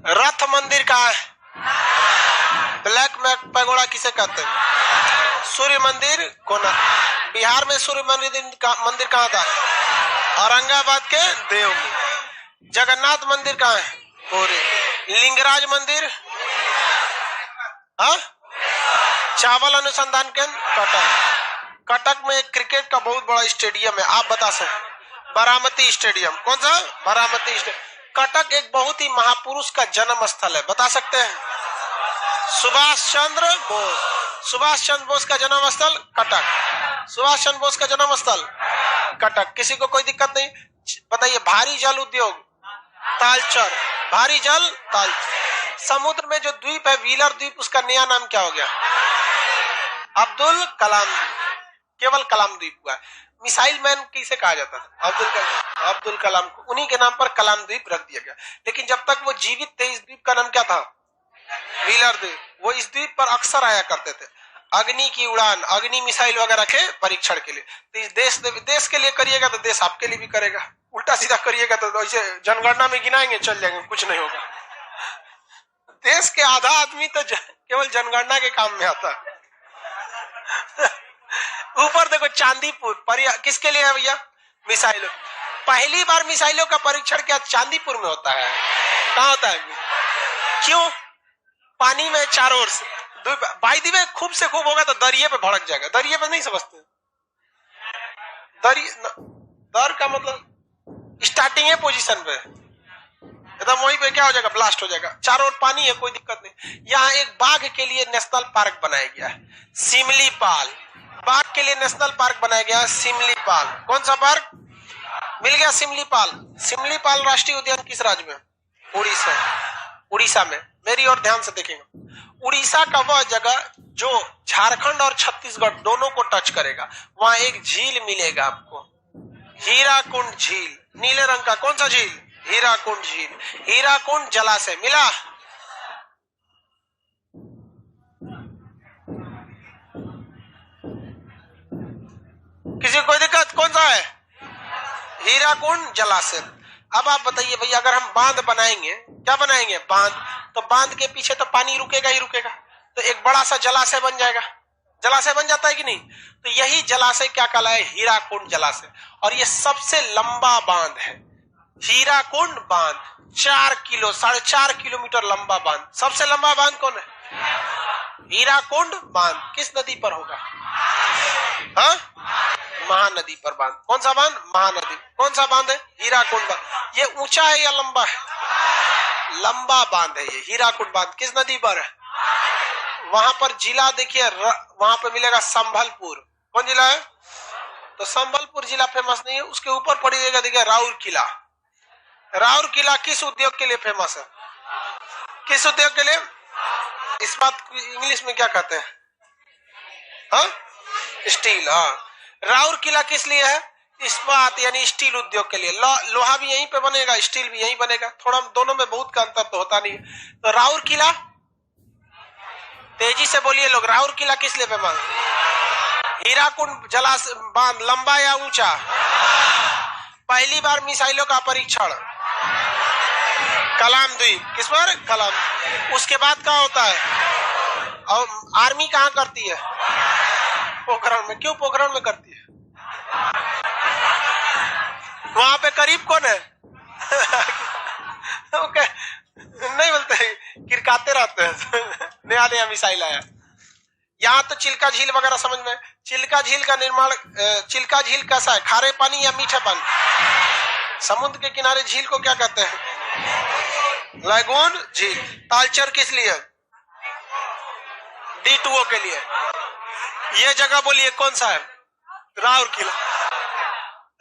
रथ मंदिर कहाँ है? ब्लैक पैगोडा किसे कहते हैं? सूर्य मंदिर कोना। बिहार में सूर्य मंदिर कहाँ था? औरंगाबाद के देव में। जगन्नाथ मंदिर कहाँ है? पूरी। लिंगराज मंदिर? हाँ? चावल अनुसंधान केंद्र कटक। कटक में एक क्रिकेट का बहुत बड़ा स्टेडियम है, आप बता सकते? बारामती स्टेडियम। कौन सा? बारामती स्टेडियम। कटक एक बहुत ही महापुरुष का जन्म स्थल है, बता सकते हैं? सुभाष चंद्र बोस। सुभाष चंद्र बोस का जन्म स्थल कटक। सुभाष चंद्र बोस का जन्म स्थल कटक। किसी को कोई दिक्कत नहीं? बताइए भारी जल उद्योग तालचेर। भारी जल तालचेर। समुद्र में जो द्वीप है व्हीलर द्वीप, उसका नया नाम क्या हो गया? अब्दुल कलाम। केवल कलाम द्वीप हुआ। मिसाइल मैन किसे कहा जाता था? अब्दुल कलाम को। उन्हीं के नाम पर कलाम द्वीप रख दिया गया। लेकिन जब तक वो जीवित थे इस द्वीप का नाम क्या था? व्हीलर द्वीप। वो इस द्वीप पर अक्सर आया करते थे अग्नि की उड़ान, अग्नि मिसाइल वगैरह के परीक्षण के लिए। तो इस देश के लिए करिएगा तो देश आपके लिए भी करेगा, उल्टा सीधा करिएगा तो ऐसे जनगणना में गिनाएंगे चल जाएंगे, कुछ नहीं होगा। देश के आधा आदमी तो केवल जनगणना के काम में आता है। ऊपर देखो चांदीपुर किसके लिए है भैया? मिसाइलों। पहली बार मिसाइलों का परीक्षण क्या चांदीपुर में होता है? कहाँ होता है? क्यों? पानी में चारों ओर से। बाई दी वे खूब से खूब होगा तो दरिये पे भड़क जाएगा। दरिये पे नहीं समझते? दर का मतलब स्टार्टिंग है पोजीशन पे, एकदम वहीं पे क्या हो जाएगा? ब्लास्ट हो जाएगा। चारों ओर पानी है, कोई दिक्कत नहीं। यहाँ एक बाघ के लिए नेशनल पार्क बनाया गया है, सिमलीपाल। बाघ के लिए नेशनल पार्क बनाया गया है सिमलीपाल। कौन सा पार्क? मिल गया सिमलीपाल। सिमलीपाल राष्ट्रीय उद्यान किस राज्य में? उड़ीसा। उड़ीसा में। मेरी ओर ध्यान से देखेंगे। उड़ीसा का वह जगह जो झारखंड और छत्तीसगढ़ दोनों को टच करेगा, वहां एक झील मिलेगा आपको, हीराकुंड झील। नीले रंग का कौन सा झील? हीराकुंड झील। हीराकुंड जलाशय मिला। किसी को कोई दिक्कत? कौन सा है? हीराकुंड जलाशय। अब आप बताइए भाई, अगर हम बांध बनाएंगे, क्या बनाएंगे? बांध, तो बांध के पीछे तो पानी रुकेगा ही रुकेगा, तो एक बड़ा सा जलाशय बन जाएगा। जलाशय बन जाता है कि नहीं? तो यही जलाशय क्या कहलाए? हीराकुंड जलाशय। और ये सबसे लंबा बांध है, हीराकुंड बांध। 4.5 किलोमीटर लंबा बांध। सबसे लंबा बांध कौन है? हीराकुंड बांध। किस नदी पर होगा? हाँ, महानदी पर बांध। कौन सा बांध? महानदी। कौन सा बांध है? हीराकुंड बांध। ये ऊंचा है या लंबा है? लंबा बांध है ये हीराकुंड बांध। किस नदी पर है? वहां पर जिला देखिए, वहां पे मिलेगा संभलपुर। कौन जिला है? तो संभलपुर जिला फेमस नहीं है, उसके ऊपर पड़ेगा देखिए राउरकेला। राउरकेला किस उद्योग के लिए फेमस है? किस उद्योग के लिए? इस बात को इंग्लिश में क्या कहते हैं? हाँ, स्टील। हाँ, राउरकेला किस लिए है? इस्पात यानी स्टील उद्योग के लिए। लोहा भी यहीं पे बनेगा, स्टील भी यहीं बनेगा। थोड़ा दोनों में बहुत का अंतर तो होता नहीं है। तो राउरकेला, तेजी से बोलिए लोग, राउरकेला किस लिए फेमस? हीराकुंड जलाशय बांध। लंबा या ऊंचा? पहली बार मिसाइलों का परीक्षण कलाम द्वीप। किस पर? कलाम। उसके बाद क्या होता है? और आर्मी कहाँ करती है? पोखरण में। क्यों पोखरण में करती है? वहां पे करीब कौन है? ओके, नहीं बोलते, किरकाते रहते हैं। नया नया मिसाइल आया। यहाँ तो चिल्का झील वगैरह समझ में। चिल्का झील का निर्माण, चिल्का झील कैसा है? खारे पानी या मीठे पानी? समुद्र के किनारे झील को क्या कहते हैं? लैगून झील। तालचर किस लिए? D2O के लिए। ये जगह बोलिए कौन सा है? राउरकेला।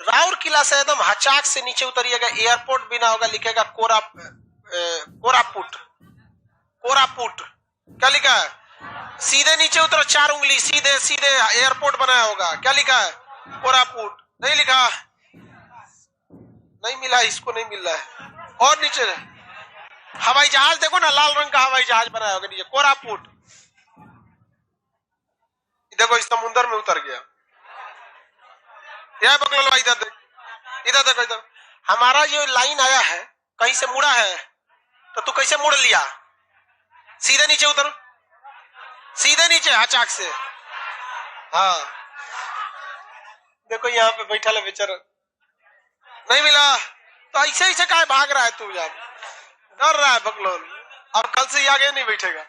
राउरकेला से एकदम हचाक से नीचे उतरिएगा, एयरपोर्ट बिना होगा, लिखेगा कोरापुट। कोरापुट क्या लिखा है? सीधे नीचे उतरो, 4 उंगली सीधे सीधे एयरपोर्ट बनाया होगा। क्या लिखा है? कोरापुट। नहीं लिखा? नहीं मिला, इसको नहीं मिल रहा है। और नीचे हवाई जहाज देखो ना, लाल रंग का हवाई जहाज बनाया होगा नीचे, कोरापुट। देखो इस समुद्र में उतर गया। यह बगल इधर देख, इधर देखो, इधर हमारा ये लाइन आया है, कहीं से मुड़ा है, तो तू कैसे मुड़ लिया? सीधे नीचे उतर, सीधे नीचे अचाक से। हाँ देखो यहाँ पे बैठा है बेचारा, नहीं मिला, तो ऐसे ऐसे काहे भाग रहा है तू? यार डर रहा है बकलोल, अब कल से ये आगे नहीं बैठेगा।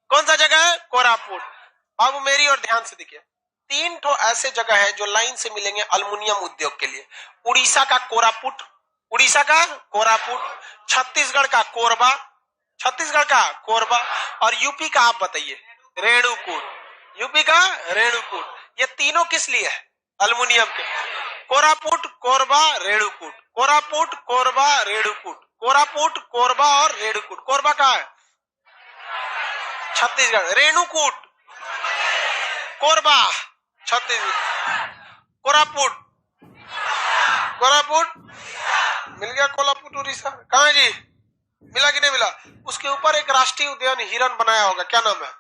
कौन सा जगह है? कोरापुट। बाबू मेरी और ध्यान से देखिए, 3 ठो ऐसे जगह है जो लाइन से मिलेंगे अल्युमिनियम उद्योग के लिए। उड़ीसा का कोरापुट, उड़ीसा का कोरापुट, छत्तीसगढ़ का कोरबा, छत्तीसगढ़ का कोरबा, और यूपी का आप बताइए रेणुकूट, यूपी का रेणुकूट। ये तीनों किस लिए है? अल्युमिनियम के। कोरापुट, कोरबा, रेणुकूट, कोरापुट, कोरबा, रेणुकूट, कोरापुट, कोरबा और रेणुकूट। कोरबा कहाँ है? छत्तीसगढ़। रेणुकूट, कोरबा छत्तीसगढ़, कोरापुट, कोरापुट मिल गया, कोल्हापुर उड़ीसा। कहाँ है जी? मिला कि नहीं मिला? उसके ऊपर एक राष्ट्रीय उद्यान हिरन बनाया होगा, क्या नाम है?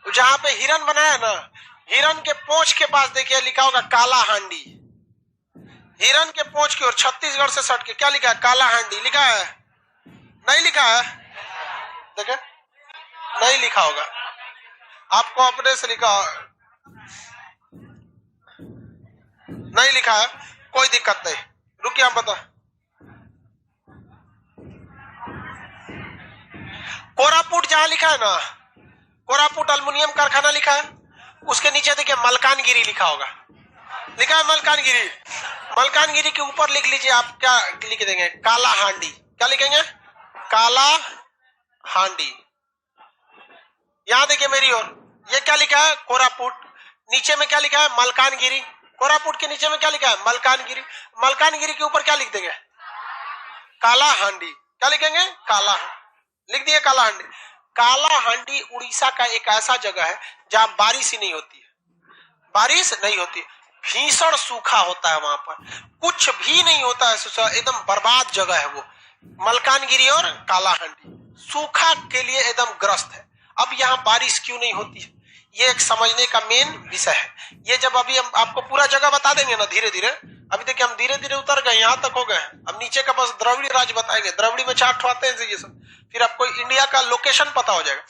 जहां पे हिरन बनाया ना, हिरन के पोंछ के पास देखिए लिखा होगा काला हांडी। हिरन के पोंछ की ओर छत्तीसगढ़ से सट के क्या लिखा है? काला हांडी लिखा है? नहीं लिखा है? देखे नहीं लिखा होगा, आपको अपने से लिखा नहीं लिखा है, कोई दिक्कत नहीं, रुकिए आप बता। कोरापुट जहां लिखा है ना, कोरापुट अल्युमिनियम कारखाना लिखा है, उसके नीचे देखिए मलकानगिरी लिखा होगा, लिखा है मलकानगिरी। मलकानगिरी के ऊपर लिख लीजिए आप, क्या लिख देंगे? काला हांडी। क्या लिखेंगे? काला हांडी। यहां देखिए मेरी ओर, ये क्या लिखा है? कोरापुट। नीचे में क्या लिखा है? मलकानगिरी। कोरापुट के नीचे में क्या लिखा है? मलकानगिरी। मलकानगिरी के ऊपर क्या लिख देंगे? काला हांडी। क्या लिखेंगे? काला, लिख दिए काला हांडी। काला हांडी उड़ीसा का एक ऐसा जगह है जहां बारिश ही नहीं होती है, बारिश नहीं होती, भीषण सूखा होता है, वहां पर कुछ भी नहीं होता है, एकदम बर्बाद जगह है वो। मलकानगिरी और काला हांडी सूखा के लिए एकदम ग्रस्त है। अब यहाँ बारिश क्यों नहीं होती है? ये एक समझने का मेन विषय है। ये जब अभी हम आपको पूरा जगह बता देंगे ना धीरे धीरे, अभी देखिए हम धीरे धीरे उतर गए, यहाँ तक हो गए, अब नीचे का बस द्रविड़ राज्य बताएंगे। द्रविड़ में 4 आते हैं ये सब, फिर आपको इंडिया का लोकेशन पता हो जाएगा।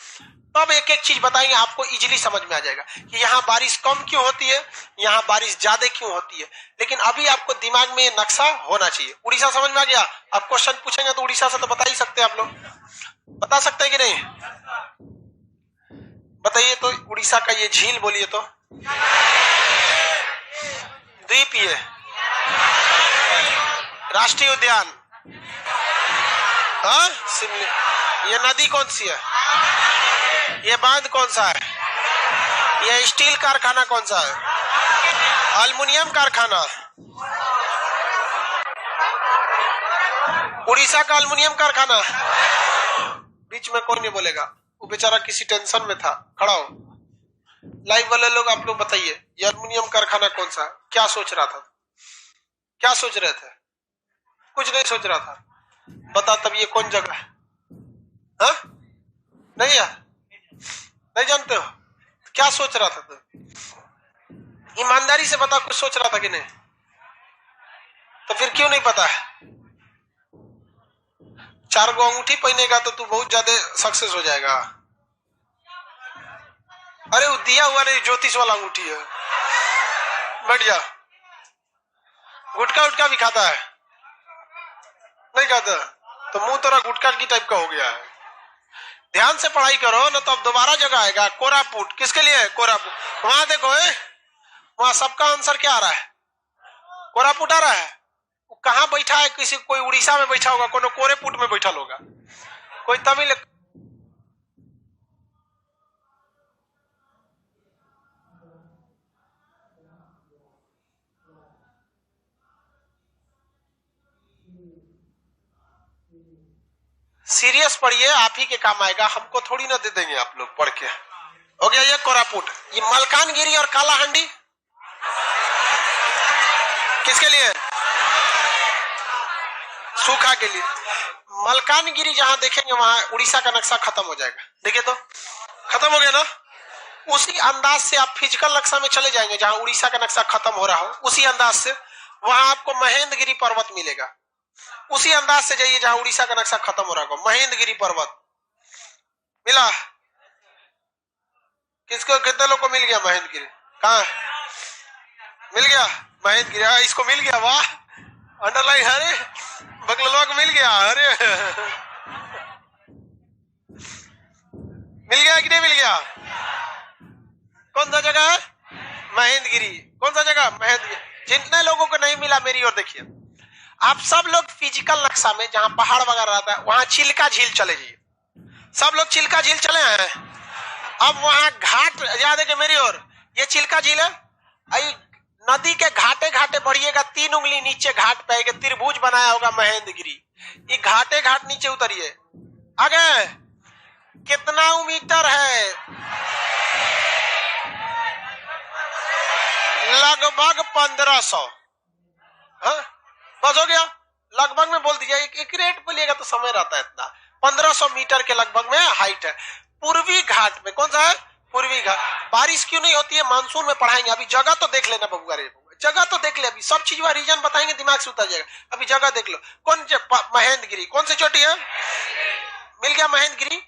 तो अब एक एक चीज बताएंगे, आपको इजीली समझ में आ जाएगा कि यहाँ बारिश कम क्यों होती है, यहाँ बारिश ज्यादा क्यों होती है। लेकिन अभी आपको दिमाग में ये नक्शा होना चाहिए। उड़ीसा समझ में आ गया? आप क्वेश्चन पूछेंगे तो उड़ीसा से तो बता ही सकते हैं, आप लोग बता सकते हैं कि नहीं? बताइए तो उड़ीसा का ये झील बोलिए तो, द्वीप, ये राष्ट्रीय उद्यान, हाँ शिमले, ये नदी कौन सी है, ये बांध कौन सा है, ये स्टील कारखाना कौन सा है, एल्युमिनियम कारखाना, उड़ीसा का एल्युमिनियम कारखाना। बीच में कौन नहीं बोलेगा, वो बेचारा किसी टेंशन में था, खड़ा हो। लाइव वाले लोग आप लोग बताइए, ये एल्युमिनियम कारखाना कौन सा, क्या सोच रहा था, क्या सोच रहे थे? कुछ नहीं सोच रहा था, बता तब ये कौन जगह है? हाँ नहीं यार, नहीं जानते हो क्या सोच रहा था तू? ईमानदारी से बता, कुछ सोच रहा था कि नहीं? तो फिर क्यों नहीं पता है? 4 गो अंगूठी पहनेगा तो तू बहुत ज्यादा सक्सेस हो जाएगा। अरे वो दिया हुआ नहीं, ज्योतिष वाला अंगूठी है, बैठ जा। गुटखा उटका भी खाता है? नहीं खाता, तो मुंह तेरा गुटखा की टाइप का हो गया है। ध्यान से पढ़ाई करो ना, तो अब दोबारा जगह आएगा कोरापुट। किसके लिए है कोरापुट? वहां देखो, वहां सबका आंसर क्या आ रहा है? कोरापुट आ रहा है। कहां बैठा है? किसी कोई उड़ीसा में बैठा होगा, कोई कोरेपुट में बैठा होगा, कोई तमिल। सीरियस पढ़िए, आप ही के काम आएगा, हमको थोड़ी ना दे देंगे आप लोग पढ़ के। हो गया ये कोरापुट। ये मलकानगिरी और कालाहांडी किसके लिए? सूखा के लिए। मलकानगिरी जहां देखेंगे वहां उड़ीसा का नक्शा खत्म हो जाएगा। देखिए तो खत्म हो गया ना। उसी अंदाज से आप फिजिकल नक्शा में चले जाएंगे जहां उड़ीसा का नक्शा खत्म हो रहा हो, उसी अंदाज से वहां आपको महेंद्रगिरी पर्वत मिलेगा। उसी अंदाज से जाइए जहां उड़ीसा का नक्शा खत्म हो रहा हो, महेंद्रगिरी पर्वत मिला। किसको, कितने लोग को मिल गया महेंद्रगिरी? कहाँ मिल गया महेंद्रगिरी? इसको मिल गया, वाह, अंडरलाइन। अरे बगलवा को मिल गया, अरे मिल गया कि नहीं मिल गया? कौन सा जगह है? महेंद्रगिरी। कौन सा जगह? महेंद्रगिरी। जितने लोगों को नहीं मिला मेरी ओर देखिए, आप सब लोग फिजिकल नक्शा में जहां पहाड़ वगैरह रहता है वहां चिल्का झील चले जाइए। सब लोग चिल्का झील चले हैं। अब वहां घाट याद है कि मेरी ओर, ये चिल्का झील है। नदी के घाटे घाटे बढ़िएगा, 3 उंगली नीचे घाट पे आएगा, त्रिभुज बनाया होगा महेंद्रगिरी। ये घाटे घाट नीचे उतरिए, आगे कितना मीटर है? लगभग 1500। हाँ बस हो गया, लगभग में बोल दीजिए, एक रेट बोलिएगा तो समय रहता है इतना। 1500 मीटर के लगभग में हाइट है। पूर्वी घाट में, कौन सा है? पूर्वी घाट। बारिश क्यों नहीं होती है? मानसून में पढ़ाएंगे। अभी जगह तो देख लेना बबुआ रे, जगह तो देख ले। अभी सब चीज का रीजन बताएंगे, दिमाग से उतर जाएगा। अभी जगह देख लो। कौन महेंद्रगिरी, कौन सी चोटी है? मिल गया महेंद्रगिरी।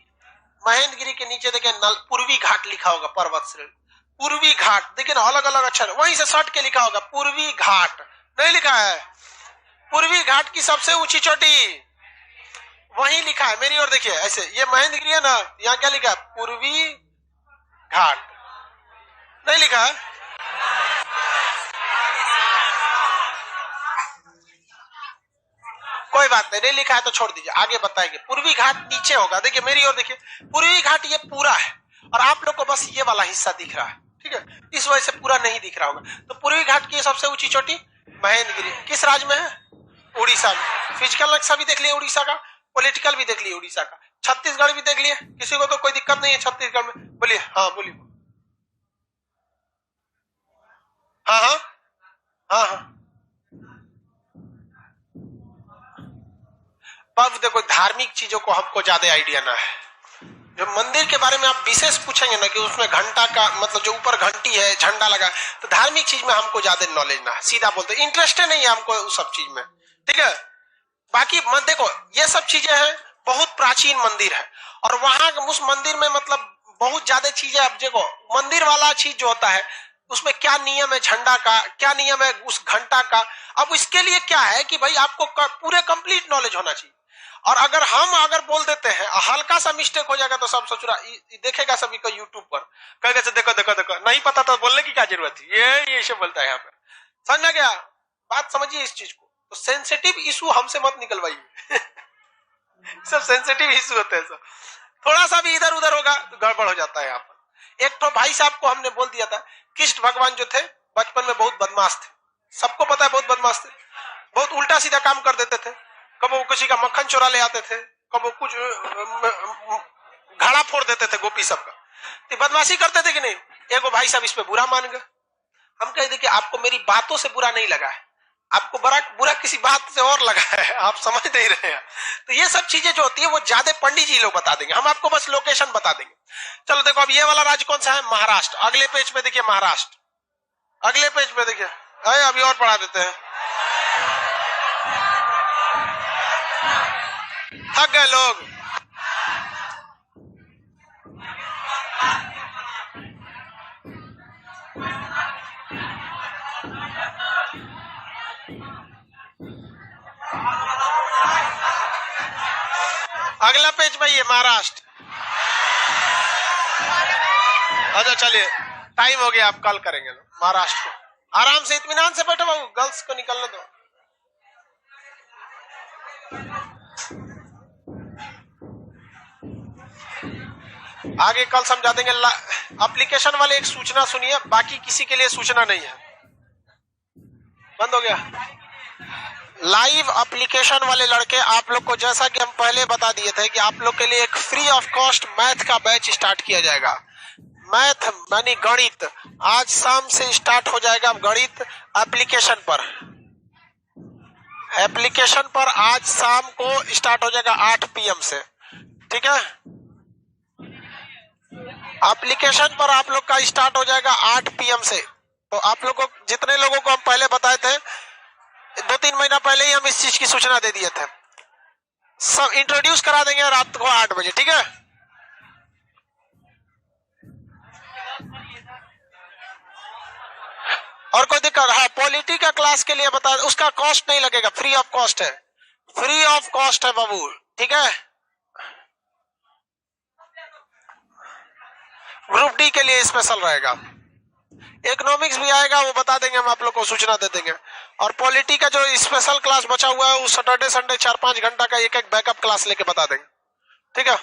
महेंद्रगिरी के नीचे देखिए पूर्वी घाट लिखा होगा, पर्वत श्रेणी पूर्वी घाट। देखिए ना अलग अलग अक्षर, वहीं से सट के लिखा होगा पूर्वी घाट। नहीं लिखा है? पूर्वी घाट की सबसे ऊंची चोटी वहीं लिखा है, मेरी ओर देखिए ऐसे। ये महेंद्रगिरी है ना, यहाँ क्या लिखा है? पूर्वी घाट। नहीं लिखा है? कोई बात नहीं, नहीं लिखा है तो छोड़ दीजिए, आगे बताएंगे। पूर्वी घाट नीचे होगा, देखिए मेरी ओर देखिए, पूर्वी घाट ये पूरा है और आप लोग को बस ये वाला हिस्सा दिख रहा है, ठीक है? इस वजह से पूरा नहीं दिख रहा होगा। तो पूर्वी घाट की सबसे ऊंची चोटी महेंद्रगिरी किस राज्य में है? उड़ीसा में। फिजिकल नक्शा भी देख लिए उड़ीसा का, पॉलिटिकल भी देख लिए उड़ीसा का, छत्तीसगढ़ भी देख लिए। किसी को तो कोई दिक्कत नहीं है छत्तीसगढ़ में? बोलिए। हाँ बोलिए। हाँ हाँ हाँ हाँ। अब देखो धार्मिक चीजों को हमको ज्यादा आइडिया ना है, जो मंदिर के बारे में आप विशेष पूछेंगे ना कि उसमें घंटा का मतलब जो ऊपर घंटी है, झंडा लगा, तो धार्मिक चीज में हमको ज्यादा नॉलेज ना, सीधा बोलते इंटरेस्ट नहीं है हमको उस सब चीज में, ठीक है। बाकी मत देखो, ये सब चीजें हैं, बहुत प्राचीन मंदिर है और वहां उस मंदिर में मतलब बहुत ज्यादा चीजें। अब देखो मंदिर वाला चीज जो होता है उसमें क्या नियम है झंडा का, क्या नियम है उस घंटा का। अब इसके लिए क्या है कि भाई आपको पूरे कंप्लीट नॉलेज होना चाहिए। और अगर बोल देते हैं हल्का सा मिस्टेक हो जाएगा तो सब सोच रहा देखेगा सभी को यूट्यूब पर, कहेगा देखो देखो देखो, नहीं पता तो बोलने की क्या जरूरत है, ये सब बोलता है यहाँ पे, समझ गया बात, समझिए इस चीज को। तो सेंसिटिव इशू हमसे मत निकलवाइए सब सेंसिटिव इशू होते हैं सब, थोड़ा सा भी इधर उधर होगा तो गड़बड़ हो जाता है यहाँ पर। एक तो भाई साहब को हमने बोल दिया था, कृष्ण भगवान जो थे बचपन में बहुत बदमाश थे, सबको पता है बहुत बदमाश थे, बहुत उल्टा सीधा काम कर देते थे। कब वो किसी का मक्खन चोरा ले आते थे, कब वो कुछ घड़ा फोड़ देते थे गोपी सब का, तो बदमाशी करते थे कि नहीं। एक भाई साहब इस पे बुरा मान गए। हम कह देखिए आपको मेरी बातों से बुरा नहीं लगा है, आपको बुरा किसी बात से और लगा है, आप समझ नहीं रहे हैं। तो ये सब चीजें जो होती है वो ज्यादा पंडित जी लोग बता देंगे, हम आपको बस लोकेशन बता देंगे। चलो देखो अब ये वाला राज्य कौन सा है, महाराष्ट्र। अगले पेज पे देखिए महाराष्ट्र, अगले पेज पे देखिए, अभी और पढ़ा देते हैं, थक गए लोग। अगला पेज में ये महाराष्ट्र। अच्छा चलिए टाइम हो गया, आप कॉल करेंगे महाराष्ट्र को। आराम से इत्मीनान से बैठो बाबू, गर्ल्स को निकलने दो। आगे कल समझा देंगे। एप्लीकेशन वाले एक सूचना सुनिए, बाकी किसी के लिए सूचना नहीं है। बंद हो गया। लाइव एप्लीकेशन वाले लड़के, आप लोग को जैसा कि हम पहले बता दिए थे कि आप लोग के लिए एक फ्री ऑफ कॉस्ट मैथ का बैच स्टार्ट किया जाएगा। मैथ यानी गणित, आज शाम से स्टार्ट हो जाएगा गणित एप्लीकेशन पर। एप्लीकेशन पर आज शाम को स्टार्ट हो जाएगा 8 PM से, ठीक है। एप्लीकेशन पर आप लोग का स्टार्ट हो जाएगा 8 PM से। तो आप लोगों को, जितने लोगों को हम पहले बताए थे, 2-3 महीना पहले ही हम इस चीज की सूचना दे दिए थे, सब इंट्रोड्यूस करा देंगे रात को 8 बजे, ठीक है। और कोई दिक्कत है पॉलिटी का क्लास के लिए बता, उसका कॉस्ट नहीं लगेगा, फ्री ऑफ कॉस्ट है, फ्री ऑफ कॉस्ट है बाबू, ठीक है। ग्रुप डी के लिए स्पेशल रहेगा। इकोनॉमिक्स भी आएगा, वो बता देंगे, हम आप लोग को सूचना दे देंगे। और पॉलिटी का जो स्पेशल क्लास बचा हुआ है वो सैटरडे संडे 4-5 घंटा का एक बैकअप क्लास लेके बता देंगे, ठीक है।